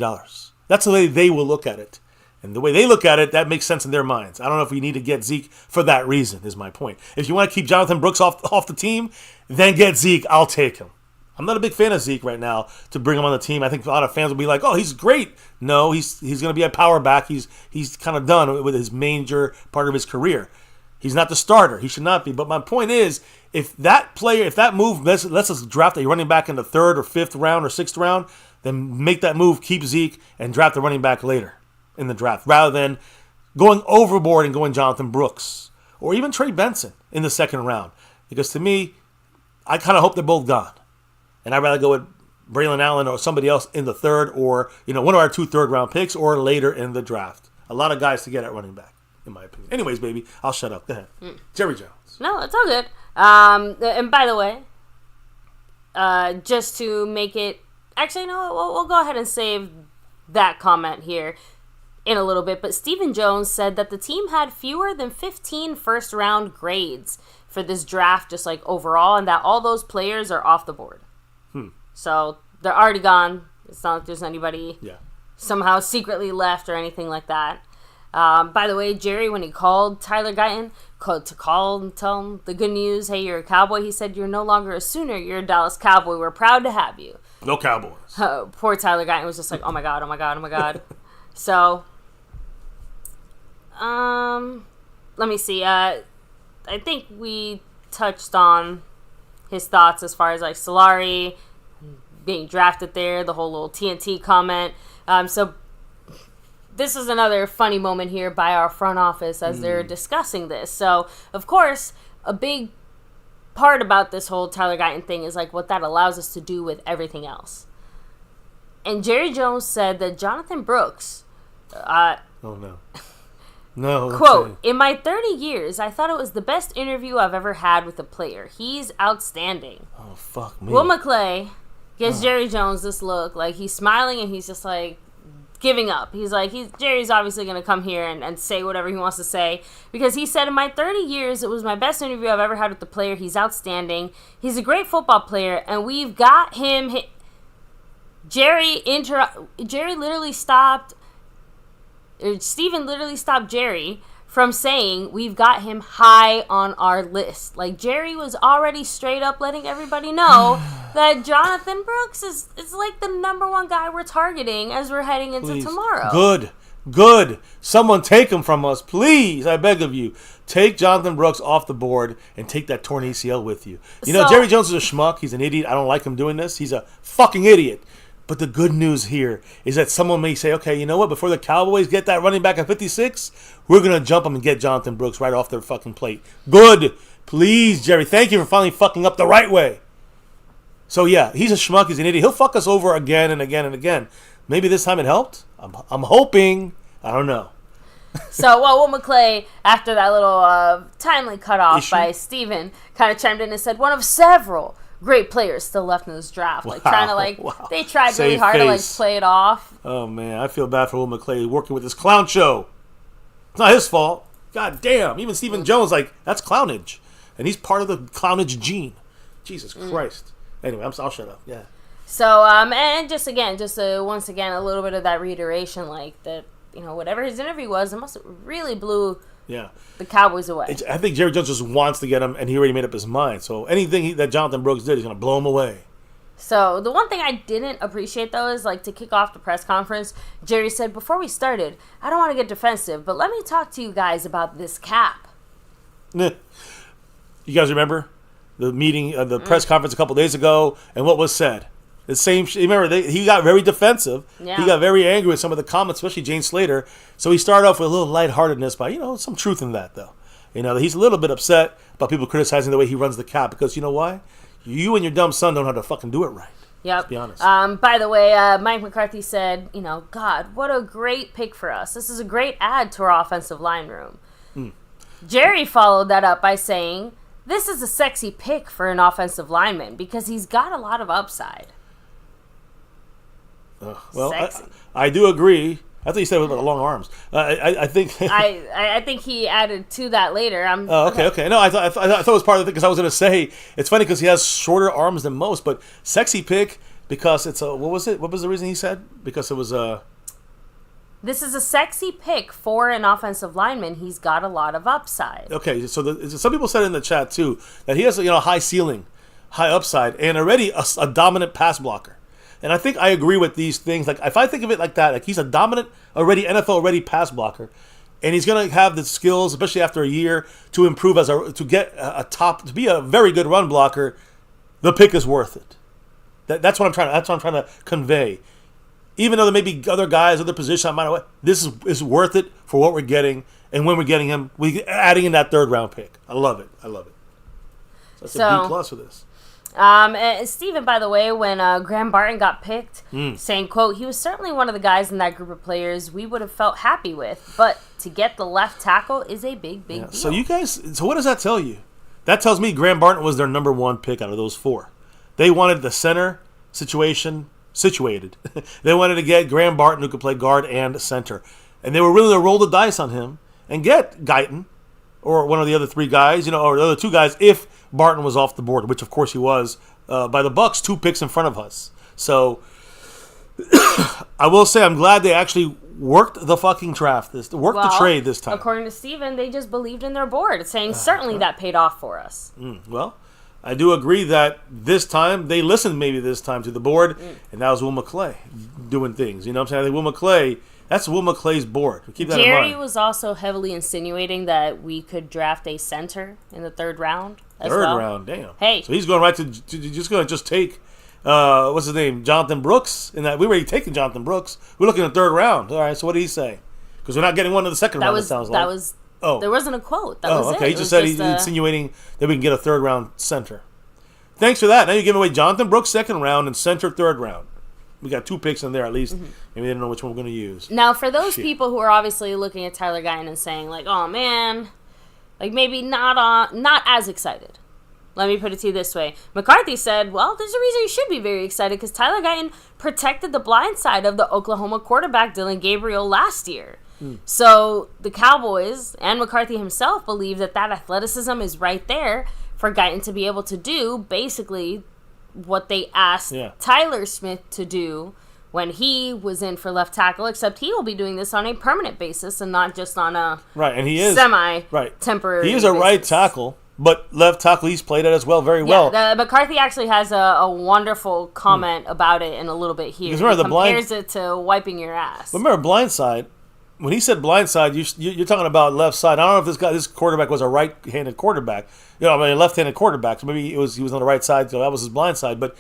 That's the way they will look at it. And the way they look at it, that makes sense in their minds. I don't know if we need to get Zeke for that reason, is my point. If you want to keep Jonathan Brooks off the team, then get Zeke. I'll take him. I'm not a big fan of Zeke right now to bring him on the team. I think a lot of fans will be like, oh, he's great. No, he's going to be a power back. He's kind of done with his major part of his career. He's not the starter. He should not be. But my point is, if that move lets us draft a running back in the 3rd or 5th round or 6th round, then make that move, keep Zeke, and draft the running back later in the draft, rather than going overboard and going Jonathan Brooks or even Trey Benson in the 2nd round. Because to me, I kind of hope they're both gone. And I'd rather go with Braylon Allen or somebody else in the 3rd, or one of our 2 third-round picks, or later in the draft. A lot of guys to get at running back, in my opinion. Anyways, baby, I'll shut up. Go ahead. Jerry Jones. No, it's all good. And by the way, just to make it... Actually, no, we'll go ahead and save that comment here. in a little bit, but Stephen Jones said that the team had fewer than 15 first-round grades for this draft, just like overall, and that all those players are off the board. So they're already gone. It's not like there's anybody somehow secretly left or anything like that. By the way, Jerry, when he called Tyler Guyton to call and tell him the good news, hey, you're a Cowboy, he said, you're no longer a Sooner, you're a Dallas Cowboy. We're proud to have you. No Cowboys. Poor Tyler Guyton was just like, oh my God, oh my God, oh my God. So, let me see. I think we touched on his thoughts as far as like Solari being drafted there, the whole little TNT comment. So this is another funny moment here by our front office as they're discussing this. So, of course, a big part about this whole Tyler Guyton thing is like what that allows us to do with everything else. And Jerry Jones said that Jonathan Brooks, oh no. No. Quote, in my 30 years, I thought it was the best interview I've ever had with a player. He's outstanding. Oh, fuck me. Will McClay gives Jerry Jones this look like he's smiling and he's just like giving up. He's like, Jerry's obviously going to come here and say whatever he wants to say, because he said, in my 30 years, it was my best interview I've ever had with the player. He's outstanding. He's a great football player, and we've got him. Jerry literally stopped, or Steven literally stopped Jerry from saying we've got him high on our list. Like, Jerry was already straight up letting everybody know that Jonathan Brooks is like the number one guy we're targeting as we're heading into tomorrow. Good. Someone take him from us, please. I beg of you. Take Jonathan Brooks off the board and take that torn ACL with you. You know, Jerry Jones is a schmuck. He's an idiot. I don't like him doing this. He's a fucking idiot. But the good news here is that someone may say, okay, you know what? Before the Cowboys get that running back at 56, we're going to jump them and get Jonathan Brooks right off their fucking plate. Good. Please, Jerry. Thank you for finally fucking up the right way. So, yeah, he's a schmuck. He's an idiot. He'll fuck us over again and again and again. Maybe this time it helped. I'm hoping. I don't know. So, Will McClay, after that little timely cutoff by Steven, kind of chimed in and said, one of several great players still left in this draft. Like, trying to, they tried really hard to, play it off. Oh, man, I feel bad for Will McClay working with this clown show. It's not his fault. God damn. Even Stephen Jones, that's clownage. And he's part of the clownage gene. Jesus Christ. Anyway, I'll shut up. Yeah. So, and once again, a little bit of that reiteration, that, whatever his interview was, it must have really blew the Cowboys away. I think Jerry Jones just wants to get him, and he already made up his mind. So anything that Jonathan Brooks did, he's going to blow him away. So the one thing I didn't appreciate, though, is, to kick off the press conference, Jerry said, before we started, I don't want to get defensive, but let me talk to you guys about this cap. You guys remember the meeting, the press conference a couple days ago, and what was said? The same. Remember, he got very defensive. Yeah. He got very angry with some of the comments, especially Jane Slater. So he started off with a little lightheartedness, but some truth in that, though. He's a little bit upset about people criticizing the way he runs the cap, because you know why? You and your dumb son don't know how to fucking do it right. Yep. Let's be honest. By the way, Mike McCarthy said, God, what a great pick for us. This is a great add to our offensive line room. Jerry followed that up by saying, this is a sexy pick for an offensive lineman because he's got a lot of upside. I do agree. I thought you said it was about the long arms. I think. I think he added to that later. Okay. No, I thought it was part of it because I was going to say it's funny because he has shorter arms than most, but sexy pick because it's a what was it? What was the reason he said? Because it was a. This is a sexy pick for an offensive lineman. He's got a lot of upside. Okay, so some people said in the chat too that he has a high ceiling, high upside, and already a dominant pass blocker. And I think I agree with these things. If I think of it like that, he's a dominant, NFL-ready pass blocker, and he's going to have the skills, especially after a year, to improve to be a very good run blocker. The pick is worth it. That's what I'm trying to convey. Even though there may be other guys, other positions, this is worth it for what we're getting, and when we're getting him, we're adding in that third round pick. I love it. So that's a B+ for this. Steven, by the way, when Graham Barton got picked, saying, quote, he was certainly one of the guys in that group of players we would have felt happy with, but to get the left tackle is a big deal. So what does that tell you? That tells me Graham Barton was their number one pick out of those four. They wanted the center situated. They wanted to get Graham Barton who could play guard and center. And they were willing to roll the dice on him and get Guyton or one of the other 3 guys, or the other 2 guys if Barton was off the board, which of course he was by the Bucs, 2 picks in front of us. So I will say I'm glad they actually worked the fucking draft, the trade this time. According to Steven, they just believed in their board, saying certainly that paid off for us. Well, I do agree that this time, they listened maybe this time to the board, and that was Will McClay doing things. You know what I'm saying? I think Will McClay, that's Will McClay's board. Keep that in mind. Jerry was also heavily insinuating that we could draft a center in the 3rd round as well. 3rd round, damn. Hey. So he's going right to just going to just take, what's his name, Jonathan Brooks. And that we were already taking Jonathan Brooks. We're looking at 3rd round. All right, so what did he say? Because we're not getting one in the 2nd round, it sounds like. There wasn't a quote. That was okay. it. He just said he's insinuating that we can get a 3rd round center. Thanks for that. Now you're giving away Jonathan Brooks 2nd round and center 3rd round. We got 2 picks in there at least. Maybe they didn't know which one we're going to use. Now, for those people who are obviously looking at Tyler Guyton and saying, like, oh, man, like maybe not as excited. Let me put it to you this way. McCarthy said, well, there's a reason you should be very excited because Tyler Guyton protected the blind side of the Oklahoma quarterback Dylan Gabriel last year. So the Cowboys and McCarthy himself believe that athleticism is right there for Guyton to be able to do basically what they asked Tyler Smith to do when he was in for left tackle, except he will be doing this on a permanent basis and not just on a temporary He is a right tackle, but left tackle he's played it as well very well. McCarthy actually has a wonderful comment about it in a little bit here. He compares it to wiping your ass. Remember blindside. When he said blindside, you're talking about left side. I don't know if this quarterback was a right-handed quarterback. A left-handed quarterback. So maybe he was on the right side, so that was his blind side. But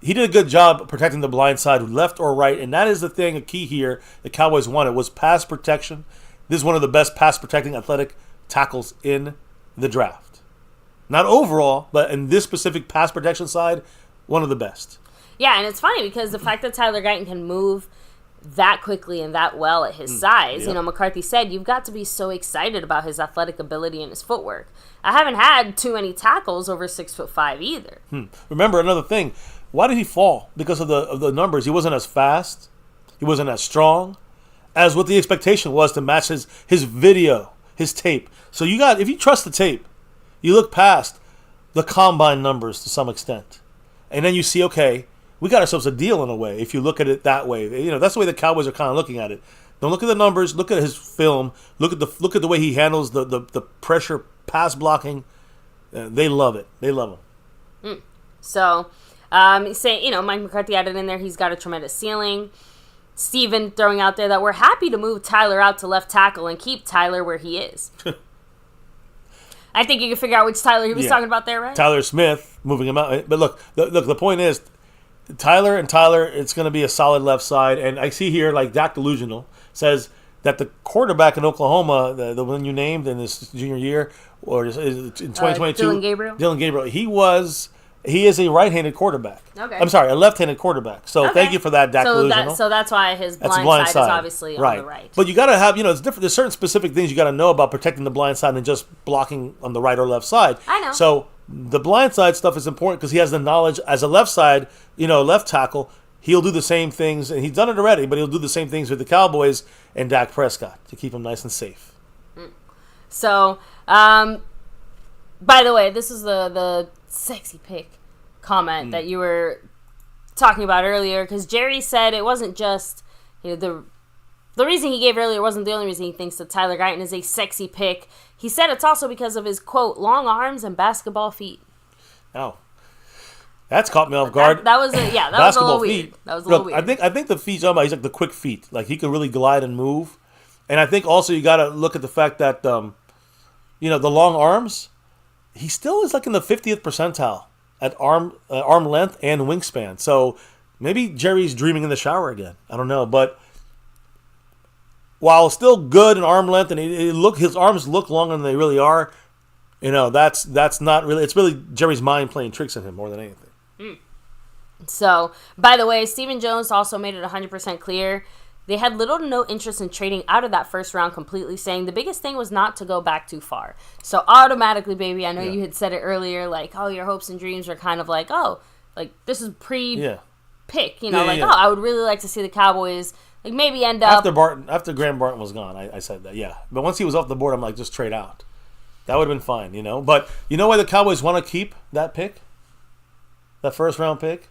he did a good job protecting the blind side, left or right. And that is the thing, a key here the Cowboys wanted, was pass protection. This is one of the best pass-protecting athletic tackles in the draft. Not overall, but in this specific pass protection side, one of the best. Yeah, and it's funny because the fact that Tyler Guyton can move that quickly and that well at his size. McCarthy said, you've got to be so excited about his athletic ability and his footwork. I haven't had too many tackles over 6'5" either. Remember another thing. Why did he fall? Because of the numbers. He wasn't as fast. He wasn't as strong as what the expectation was to match his video, his tape. So if you trust the tape, you look past the combine numbers to some extent. And then you see, okay, we got ourselves a deal in a way, if you look at it that way. That's the way the Cowboys are kind of looking at it. Don't look at the numbers. Look at his film. Look at the way he handles the pressure pass blocking. They love it. They love him. So, Mike McCarthy added in there, he's got a tremendous ceiling. Steven throwing out there that we're happy to move Tyler out to left tackle and keep Tyler where he is. I think you can figure out which Tyler he was talking about there, right? Tyler Smith, moving him out. But look, the point is, Tyler, it's going to be a solid left side. And I see here, like Dak Delusional says that the quarterback in Oklahoma, the one you named in his junior year, or in 2022, Dylan Gabriel, he is a right-handed quarterback. Okay. I'm sorry, a left-handed quarterback. So thank you for that, Dak Delusional. So that's why his blind side is obviously on the right. But you got to have, it's different. There's certain specific things you got to know about protecting the blind side and just blocking on the right or left side. I know. So the blind side stuff is important because he has the knowledge as a left side, left tackle. He'll do the same things, and he's done it already, but he'll do the same things with the Cowboys and Dak Prescott to keep him nice and safe. So, by the way, this is the sexy pick comment that you were talking about earlier, because Jerry said it wasn't just, the reason he gave earlier wasn't the only reason he thinks that Tyler Guyton is a sexy pick. He said it's also because of his, quote, long arms and basketball feet. Oh. That's caught me off guard. That was a little weird. That was a little weird. I think the feet he's like the quick feet. Like he can really glide and move. And I think also you got to look at the fact that, the long arms, he still is like in the 50th percentile at arm length and wingspan. So maybe Jerry's dreaming in the shower again. I don't know. But while still good in arm length and his arms look longer than they really are, that's not really, it's really Jerry's mind playing tricks on him more than anything. So, by the way, Stephen Jones also made it 100% clear they had little to no interest in trading out of that first round completely, saying the biggest thing was not to go back too far. So automatically, baby, I know you had said it earlier, like, oh, your hopes and dreams are kind of like, oh, like this is pre-pick, I would really like to see the Cowboys Like maybe end up after Graham Barton was gone. I said that, yeah. But once he was off the board, I'm like, just trade out. That would have been fine, you know. But you know why the Cowboys want to keep that pick, that first round pick?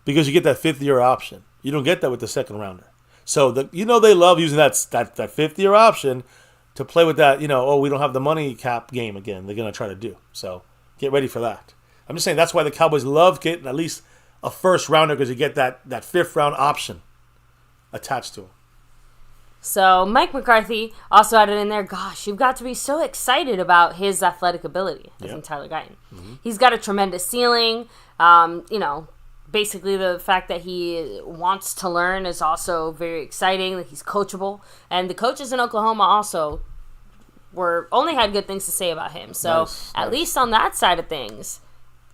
Because you get that 5th-year option. You don't get that with the second rounder. So they love using that 5th-year option to play with that. We don't have the money cap game again. They're gonna try to do. So get ready for that. I'm just saying that's why the Cowboys love getting at least a first rounder, because you get that 5th round option attached to him. So Mike McCarthy also added in there, gosh, you've got to be so excited about his athletic ability, as in Tyler Guyton. Mm-hmm. He's got a tremendous ceiling. Basically the fact that he wants to learn is also very exciting, that he's coachable. And the coaches in Oklahoma also only had good things to say about him. So at least on that side of things,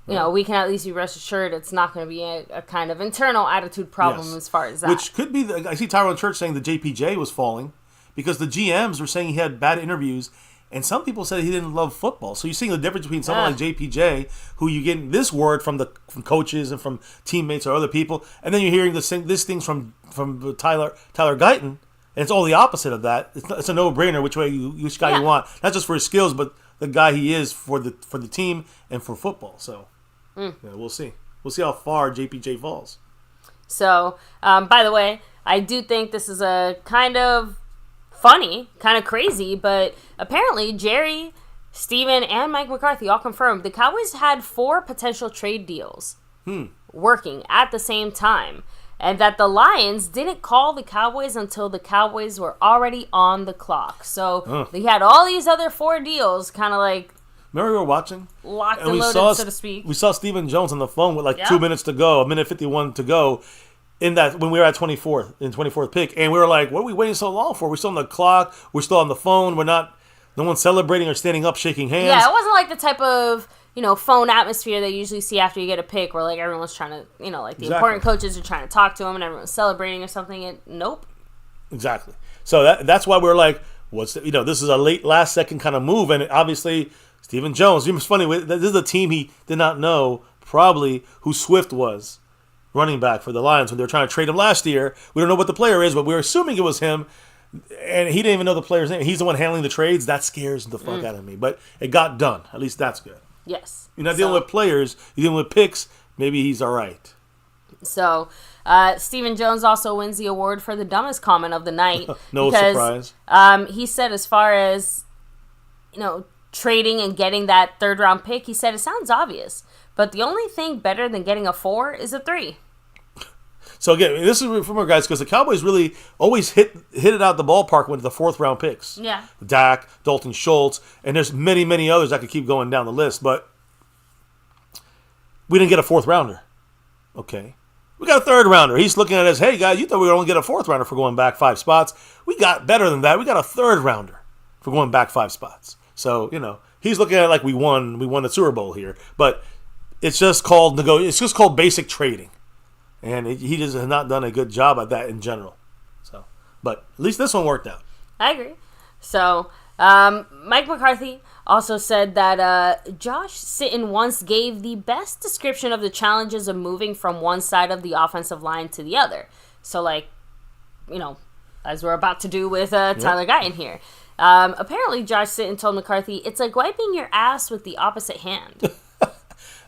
we can at least be rest assured it's not going to be a kind of internal attitude problem as far as that. Which could be, I see Tyrone Church saying the JPJ was falling because the GMs were saying he had bad interviews, and some people said he didn't love football. So you're seeing the difference between someone like JPJ, who you get this word from coaches and from teammates or other people, and then you're hearing this things from Tyler Guyton, and it's all the opposite of that. It's a no-brainer which guy you want, not just for his skills, but the guy he is for the team and for football. So we'll see. We'll see how far JPJ falls. So, by the way, I do think this is a kind of funny, kind of crazy, but apparently Jerry, Steven, and Mike McCarthy all confirmed the Cowboys had 4 potential trade deals working at the same time, and that the Lions didn't call the Cowboys until the Cowboys were already on the clock. So they had all these other 4 deals kind of like... Remember we were watching? Locked and loaded, so to speak. We saw Stephen Jones on the phone with 2 minutes to go, 1:51 to go, in that when we were at 24th pick, and we were like, what are we waiting so long for? We're still on the clock. We're still on the phone. No one's celebrating or standing up, shaking hands. Yeah, it wasn't like the type of, phone atmosphere that you usually see after you get a pick where, everyone's trying to, the important coaches are trying to talk to them and everyone's celebrating or something. Nope. Exactly. So that's why we're like, this is a last second kind of move, and obviously Stephen Jones, it was funny, this is a team he did not know probably who Swift was, running back for the Lions, when they were trying to trade him last year. We don't know what the player is, but we were assuming it was him, and he didn't even know the player's name. He's the one handling the trades. That scares the fuck out of me, but it got done. At least that's good. Yes. You're not dealing with players, you're dealing with picks. Maybe he's all right. So, Stephen Jones also wins the award for the dumbest comment of the night. No surprise. He said as far as, trading and getting that 3rd round pick, he said it sounds obvious, but the only thing better than getting a 4 is a 3. So again, this is from our guys, because the Cowboys really always hit it out the ballpark with the 4th round picks. Yeah. Dak, Dalton Schultz, and there's many, many others I could keep going down the list, but we didn't get a 4th rounder. Okay. We got a 3rd rounder. He's looking at us, hey guys, you thought we would only get a 4th rounder for going back 5 spots. We got better than that. We got a 3rd rounder for going back 5 spots. So, he's looking at it like we won the Super Bowl here. But it's just called basic trading. And he just has not done a good job at that in general. So, but at least this one worked out. I agree. So, Mike McCarthy also said that Josh Sitton once gave the best description of the challenges of moving from one side of the offensive line to the other. So, as we're about to do with Tyler Guyton here. Apparently, Josh Sitton told McCarthy, it's like wiping your ass with the opposite hand.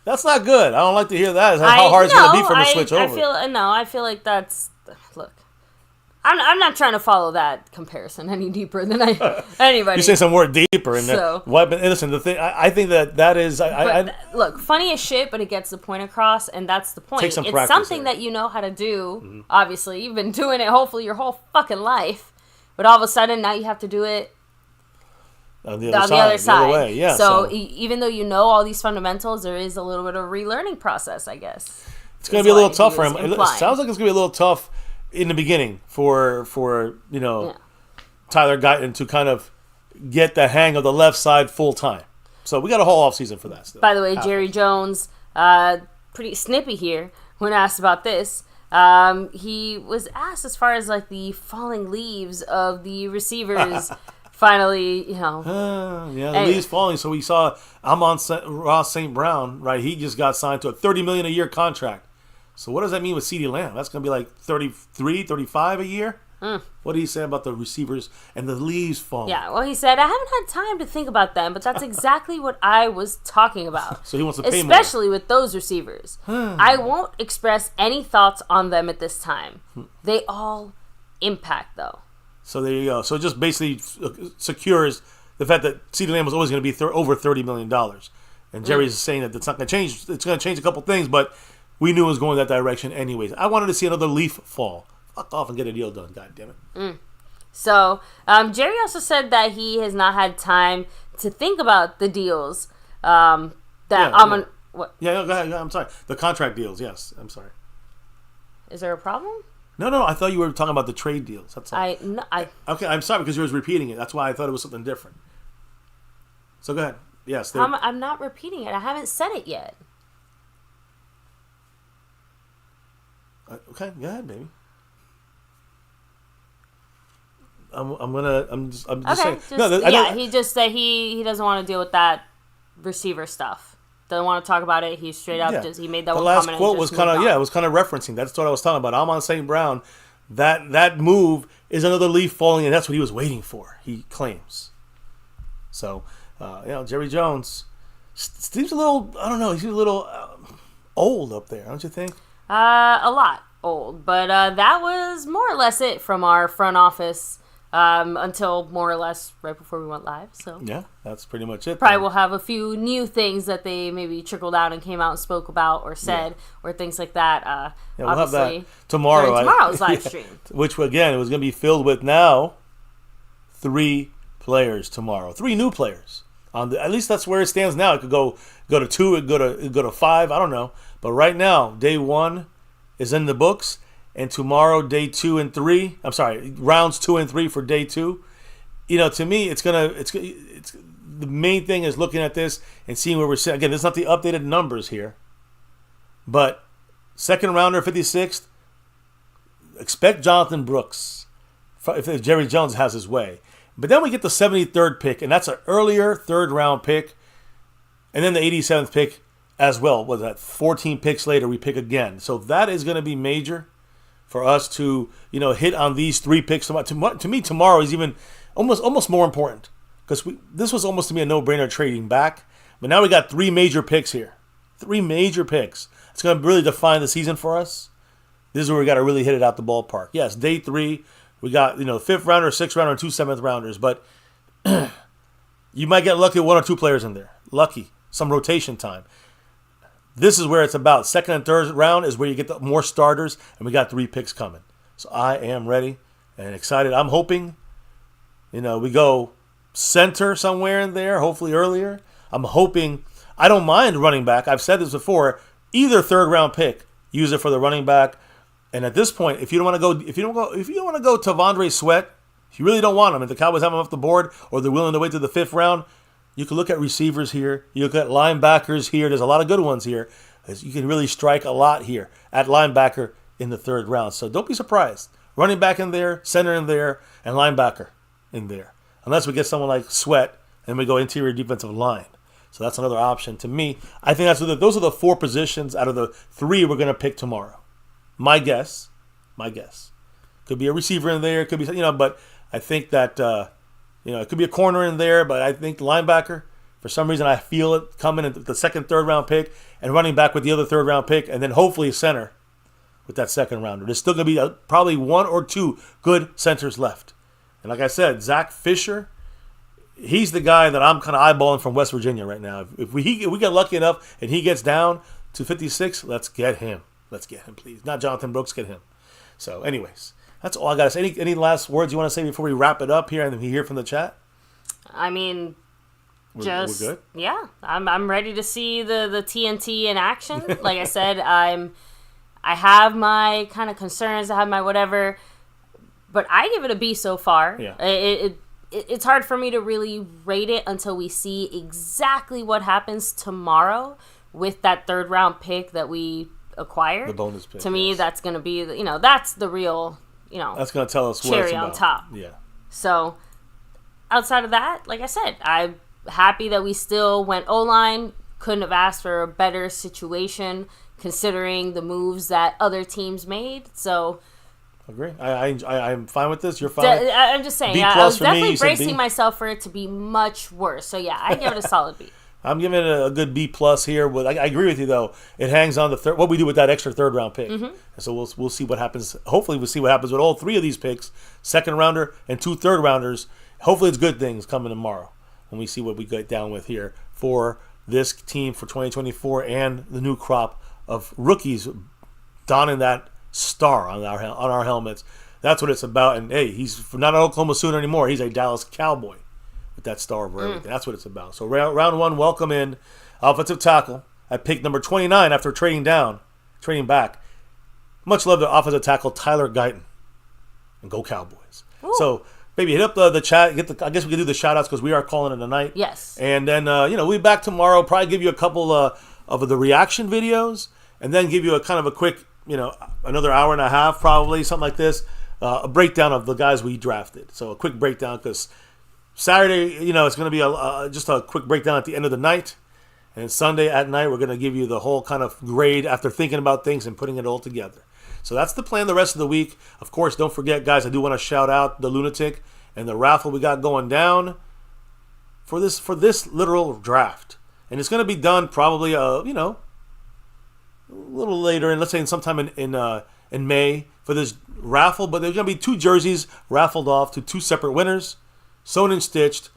That's not good. I don't like to hear that. How hard it's going to be for him to switch over. I feel like that's... Look, I'm not trying to follow that comparison any deeper than anybody. You say some word deeper in there. Listen, the thing, I think that is... look, funny as shit, but it gets the point across, and that's the point. Take some it's practice something that you know how to do, obviously. You've been doing it, hopefully, your whole fucking life. But all of a sudden, now you have to do it on the other side. The other way, yeah. So even though you know all these fundamentals, there is a little bit of a relearning process, I guess. It's going to be a little tough for him. It sounds like it's going to be a little tough in the beginning for Tyler Guyton to kind of get the hang of the left side full time. So we got a whole offseason for that still. By the way, Jerry Jones, pretty snippy here when asked about this. He was asked as far as the falling leaves of the receivers finally, the leaves falling. So we saw Ross St. Brown, right? He just got signed to a $30 million a year contract. So what does that mean with CeeDee Lamb? That's going to be like 33, 35 a year? What did he say about the receivers and the leaves falling? Yeah, well, he said, I haven't had time to think about them, but that's exactly what I was talking about. So he wants to pay more. Especially with those receivers. I won't express any thoughts on them at this time. They all impact, though. So there you go. So it just basically secures the fact that CeeDee Lamb was always going to be over $30 million. And Jerry's saying that it's not going to change. It's going to change a couple things, but we knew it was going that direction anyways. I wanted to see another leaf fall. Fuck off and get a deal done, god damn it. So, Jerry also said that he has not had time to think about the deals What? Yeah, go ahead. I'm sorry. The contract deals, yes. I'm sorry. Is there a problem? No, I thought you were talking about the trade deals. That's all. Okay, I'm sorry because you were repeating it. That's why I thought it was something different. So go ahead. Yes. I'm not repeating it. I haven't said it yet. Okay, go ahead, baby. I'm just saying. He just said he doesn't want to deal with that receiver stuff. Doesn't want to talk about it. He straight up he made that one comment. The last quote was kind of referencing. That's what I was talking about. I'm on St. Brown. That move is another leaf falling, and that's what he was waiting for. He claims. So, Jerry Jones seems a little. I don't know. He's a little old up there, don't you think? A lot old, but that was more or less it from our front office. Until more or less right before we went live. So yeah, that's pretty much it. Probably we'll have a few new things that they maybe trickled out and came out and spoke about or said or things like that. We'll have that tomorrow. Tomorrow's live stream. Which again, it was going to be filled with now 3 players tomorrow. 3 new players. At least that's where it stands now. It could go to 2, it could go to 5. I don't know. But right now, day 1 is in the books. And tomorrow, day 2 and 3. I'm sorry, rounds 2 and 3 for day 2. To me, it's the main thing is looking at this and seeing where we're sitting. Again, this is not the updated numbers here, but second rounder, 56th. Expect Jonathan Brooks if Jerry Jones has his way. But then we get the 73rd pick, and that's an earlier third round pick, and then the 87th pick as well. Was that 14 picks later? We pick again, so that is going to be major. For us to, hit on these 3 picks. To me, tomorrow is even almost more important. Because this was almost to me a no-brainer trading back. But now we got 3 major picks here. 3 major picks. It's going to really define the season for us. This is where we got to really hit it out the ballpark. Yes, day 3, we got, 5th rounder, 6th rounder, and 2 7th rounders. But you might get lucky with 1 or 2 players in there. Lucky. Some rotation time. This is where it's about. Second and third round is where you get the more starters, and we got 3 picks coming. So I am ready and excited. I'm hoping, we go center somewhere in there, hopefully earlier. I'm hoping. I don't mind running back. I've said this before. Either third round pick, use it for the running back. And at this point, if you don't want to go Tavondre Sweat, if you really don't want him, if the Cowboys have him off the board or they're willing to wait to the 5th round. You can look at receivers here. You look at linebackers here. There's a lot of good ones here. You can really strike a lot here at linebacker in the 3rd round. So don't be surprised. Running back in there, center in there, and linebacker in there. Unless we get someone like Sweat and we go interior defensive line. So that's another option to me. I think those are the 4 positions out of the 3 we're going to pick tomorrow. My guess. Could be a receiver in there. Could be, but I think that... it could be a corner in there, but I think linebacker, for some reason, I feel it coming in the 2nd, 3rd round pick and running back with the other 3rd round pick, and then hopefully center with that 2nd rounder. There's still going to be probably 1 or 2 good centers left. And like I said, Zach Fisher, he's the guy that I'm kind of eyeballing from West Virginia right now. If we get lucky enough and he gets down to 56, let's get him. Let's get him, please. Not Jonathan Brooks, get him. So anyways. That's all I got to say. Any last words you want to say before we wrap it up here and we hear from the chat? I mean, we're good? Yeah. I'm ready to see the TNT in action. Like I said, I have my kind of concerns. I have my whatever, but I give it a B so far. Yeah. It's hard for me to really rate it until we see exactly what happens tomorrow with that 3rd round pick that we acquired. The bonus pick. To me, that's going to be that's the real. That's going to tell us what cherry it's about. on top. Yeah. So, outside of that, like I said, I'm happy that we still went O-line. Couldn't have asked for a better situation considering the moves that other teams made. So Agree. I'm fine with this. You're fine. I'm just saying. B I plus was for me. definitely You said bracing B? myself for it to be much worse. So yeah, I give it a solid B. I'm giving it a good B plus here. But I agree with you though. It hangs on the third. What we do with that extra third round pick. And so we'll see what happens. Hopefully we'll see what happens with all three of these picks, second rounder and 2 third rounders. Hopefully it's good things coming tomorrow when we see what we get down with here for this team for 2024 and the new crop of rookies donning that star on our helmets. That's what it's about. And hey, he's not an Oklahoma Sooner anymore. He's a Dallas Cowboy with that star over everything. That's what it's about. So round one, welcome in offensive tackle at pick number 29 after trading back. Much love to offensive tackle Tyler Guyton. And go Cowboys. Ooh. So maybe hit up the chat. I guess we can do the shout outs because we are calling it a night. Yes. And then we'll be back tomorrow. Probably give you a couple of the reaction videos, and then give you a kind of a quick, another hour and a half, probably something like this, a breakdown of the guys we drafted. So a quick breakdown because Saturday, it's going to be just a quick breakdown at the end of the night, and Sunday at night we're going to give you the whole kind of grade after thinking about things and putting it all together. So that's the plan the rest of the week. Of course, don't forget, guys, I do want to shout out the Lunatic and the raffle we got going for this literal draft. And it's going to be done probably, a little later, and let's say sometime in May for this raffle. But there's going to be 2 jerseys raffled off to 2 separate winners, sewn and stitched.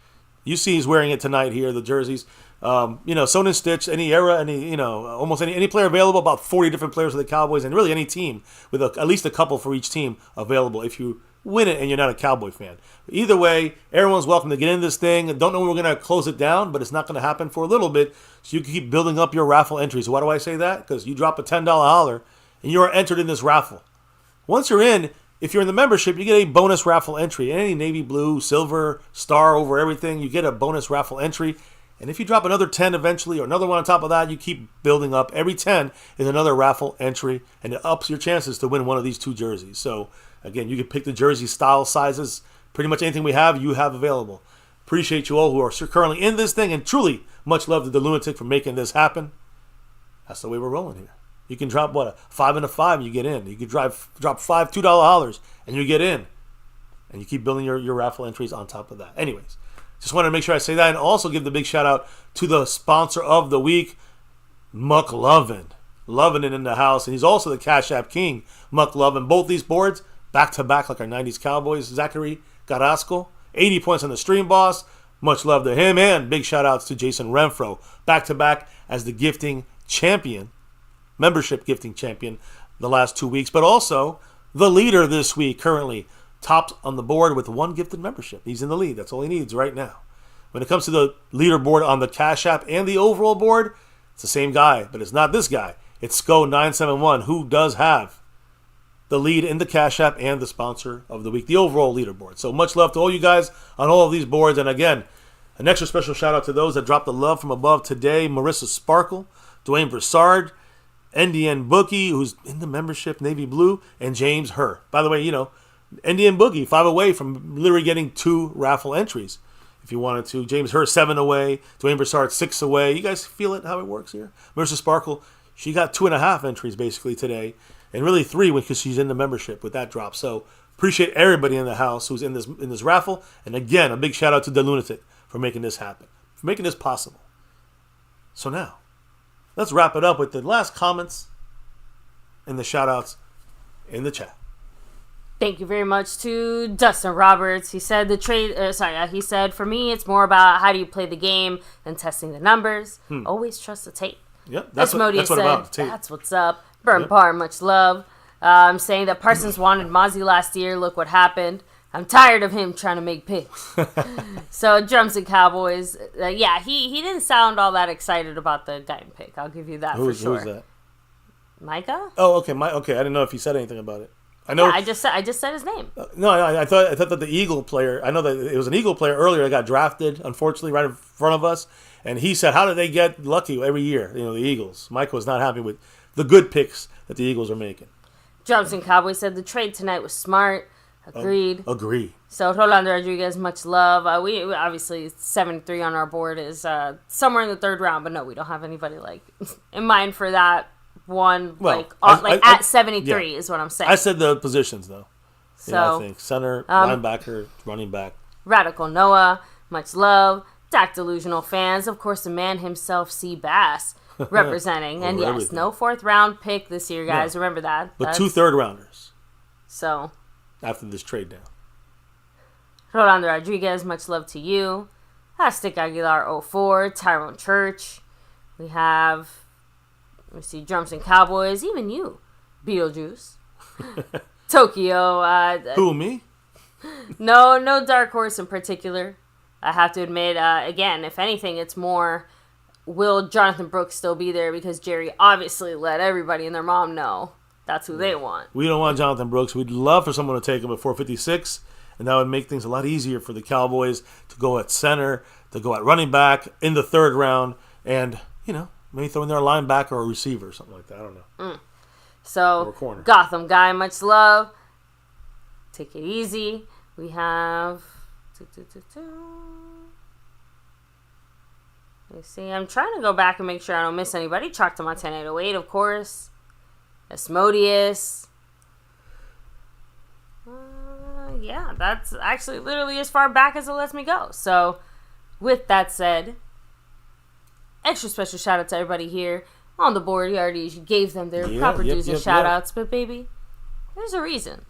You see he's wearing it tonight here, the jerseys. Sewn and stitched, any era, almost any player available, about 40 different players for the Cowboys, and really any team with at least a couple for each team available if you win it and you're not a Cowboy fan. Either way, everyone's welcome to get in this thing. Don't know when we're going to close it down, but it's not going to happen for a little bit, so you can keep building up your raffle entries. Why do I say that? Because you drop a $10 holler, and you are entered in this raffle. Once you're in, if you're in the membership, you get a bonus raffle entry. Any navy blue, silver, star over everything, you get a bonus raffle entry. And if you drop another 10 eventually, or another one on top of that, you keep building up. Every 10 is another raffle entry, and it ups your chances to win one of these 2 jerseys. So, again, you can pick the jersey style, sizes, pretty much anything we have, you have available. Appreciate you all who are currently in this thing, and truly much love to the Lunatic for making this happen. That's the way we're rolling here. You can drop, a 5 and a 5, and you get in. You can drop 5 $2 hollers, and you get in. And you keep building your raffle entries on top of that. Anyways. Just wanted to make sure I say that, and also give the big shout out to the sponsor of the week, Muck Lovin. Lovin' it in the house, and he's also the Cash App King, Muck Lovin. Both these boards, back to back like our 90s Cowboys, Zachary Carrasco, 80 points on the Stream Boss. Much love to him, and big shout outs to Jason Renfro, back to back as the gifting champion, membership gifting champion the last 2 weeks, but also the leader this week currently. Topped on the board with 1 gifted membership. He's in the lead. That's all he needs right now. When it comes to the leaderboard on the Cash App and the overall board, it's the same guy, but it's not this guy. It's SCO971, who does have the lead in the Cash App and the sponsor of the week, the overall leaderboard. So much love to all you guys on all of these boards. And again, an extra special shout out to those that dropped the love from above today. Marissa Sparkle, Dwayne Broussard, NDN Bookie, who's in the membership, Navy Blue, and James Herr. By the way, NDN Boogie, 5 away from literally getting 2 raffle entries if you wanted to. James Herr, 7 away. Dwayne Broussard, 6 away. You guys feel it, how it works here? Marissa Sparkle, she got 2.5 entries basically today, and really 3 because she's in the membership with that drop. So appreciate everybody in the house who's in this raffle. And again, a big shout out to the Lunatic for making this happen, for making this possible. So now, let's wrap it up with the last comments and the shout outs in the chat. Thank you very much to Dustin Roberts. He said he said, for me, it's more about how do you play the game than testing the numbers. Always trust the tape. Yep, that's what about the tape. That's what's up. Burn Bar, much love. I'm saying that Parsons wanted Mozzie last year. Look what happened. I'm tired of him trying to make picks. So, Drums and Cowboys. He didn't sound all that excited about the Guyton pick. I'll give you that for sure. Who's that? Micah? Oh, okay. Okay, I didn't know if he said anything about it. I know. Yeah, I just said his name. No, I thought that the Eagle player. I know that it was an Eagle player earlier that got drafted, unfortunately, right in front of us. And he said, "How did they get lucky every year?" The Eagles. Mike was not happy with the good picks that the Eagles are making. Drums and Cowboys said the trade tonight was smart. Agreed. Agree. So Rolando Rodriguez, much love. We obviously 7-3 on our board is somewhere in the 3rd round, but no, we don't have anybody in mind for that one, Well, at 73 is what I'm saying. I said the positions, though. So, I think center, linebacker, running back. Radical Noah, much love. Dak Delusional fans, of course, the man himself, C. Bass, representing. And yes, everything. no 4th-round pick this year, guys. No. Remember that. But 2 third-rounders. So. After this trade down. Rolando Rodriguez, much love to you. Stick Aguilar 04, Tyrone Church. We have, let me see, Drums and Cowboys, even you, Beetlejuice. Tokyo. Who, me? No dark horse in particular. I have to admit, again, if anything, it's more, will Jonathan Brooks still be there? Because Jerry obviously let everybody and their mom know that's who they want. We don't want Jonathan Brooks. We'd love for someone to take him at 456, and that would make things a lot easier for the Cowboys to go at center, to go at running back in the 3rd round, and, maybe throw in there a linebacker or a receiver or something like that. I don't know. So, Gotham guy, much love. Take it easy. We have... Let's see. I'm trying to go back and make sure I don't miss anybody. Chalk to my 10808, of course. Asmodeus. Yeah, that's actually literally as far back as it lets me go. So, with that said, extra special shout out to everybody here on the board. You already gave them their proper dues and shout outs. But, baby, there's a reason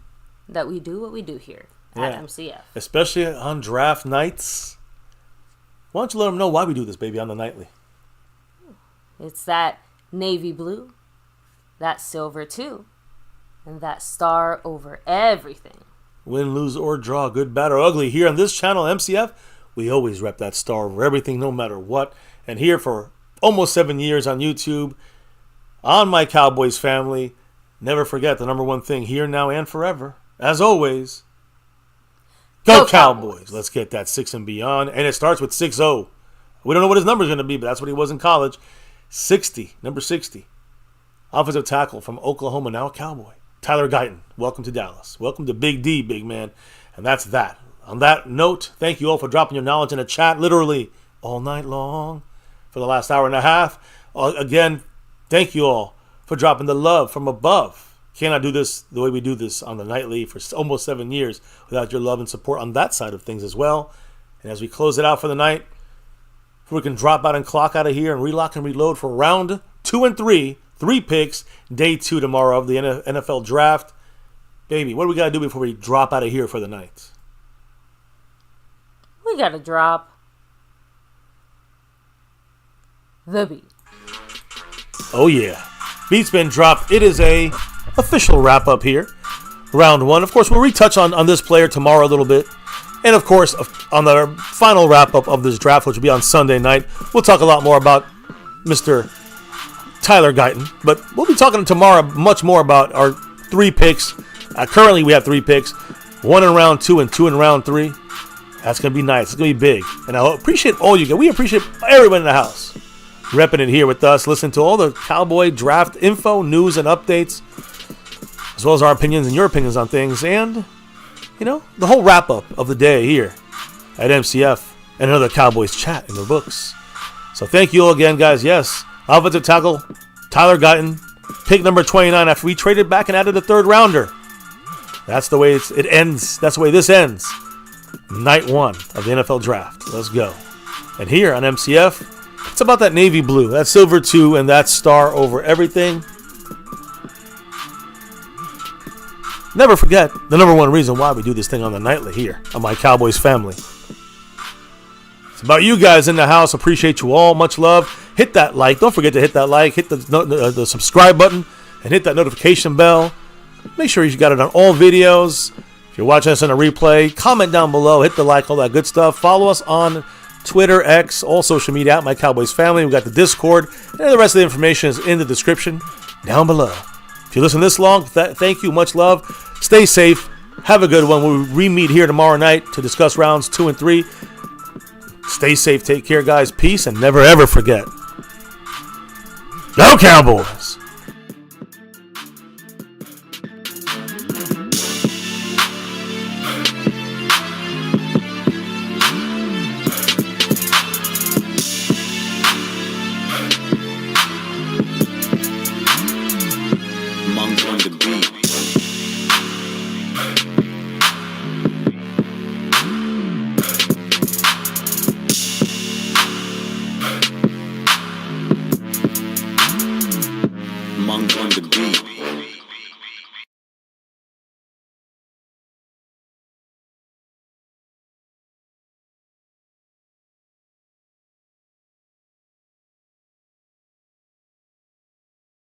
that we do what we do here at MCF. Especially on draft nights. Why don't you let them know why we do this, baby, on the nightly? It's that navy blue, that silver too, and that star over everything. Win, lose, or draw, good, bad, or ugly. Here on this channel, MCF, we always rep that star over everything, no matter what. And here for almost 7 years on YouTube, on My Cowboys Family, never forget the number one thing here, now, and forever. As always, Go Cowboys. Let's get that 6 and beyond. And it starts with 6-0. We don't know what his number is going to be, but that's what he was in college. 60, number 60. Offensive tackle from Oklahoma, now a Cowboy. Tyler Guyton, welcome to Dallas. Welcome to Big D, big man. And that's that. On that note, thank you all for dropping your knowledge in the chat literally all night long for the last hour and a half. Again, thank you all for dropping the love from above. Cannot do this the way we do this on the nightly for almost 7 years without your love and support on that side of things as well. And as we close it out for the night, we can drop out and clock out of here and relock and reload for round 2 and 3. 3 picks, day 2 tomorrow of the NFL draft. Baby, what do we got to do before we drop out of here for the night? We got to drop the beat. Oh, yeah. Beat's been dropped. It is a official wrap-up here. Round 1. Of course, we'll retouch on this player tomorrow a little bit. And, of course, on the final wrap-up of this draft, which will be on Sunday night, we'll talk a lot more about Mr. Tyler Guyton. But we'll be talking tomorrow much more about our 3 picks. Currently, we have 3 picks. 1 in round 2 and 2 in round 3. That's going to be nice. It's going to be big. And I appreciate all you guys. We appreciate everyone in the house repping it here with us. Listen to all the Cowboy draft info, news, and updates, as well as our opinions and your opinions on things. And, the whole wrap-up of the day here at MCF and another Cowboys chat in the books. So thank you all again, guys. Yes, offensive tackle, Tyler Guyton, pick number 29 after we traded back and added a 3rd rounder. That's the way it ends. That's the way this ends. Night 1 of the NFL draft. Let's go. And here on MCF, it's about that navy blue, that silver 2, and that star over everything. Never forget the number 1 reason why we do this thing on the nightly here on My Cowboys Family. It's about you guys in the house. Appreciate you all. Much love. Hit that like. Don't forget to hit that like. Hit the subscribe button and hit that notification bell. Make sure you got it on all videos. If you're watching us on a replay, comment down below. Hit the like, all that good stuff. Follow us on Twitter, X, all social media at My Cowboys Family. We got the Discord, and the rest of the information is in the description down below. If you listen this long, thank you. Much love. Stay safe. Have a good one. We'll re-meet here tomorrow night to discuss rounds 2 and 3. Stay safe. Take care, guys. Peace, and never, ever forget. Go Cowboys!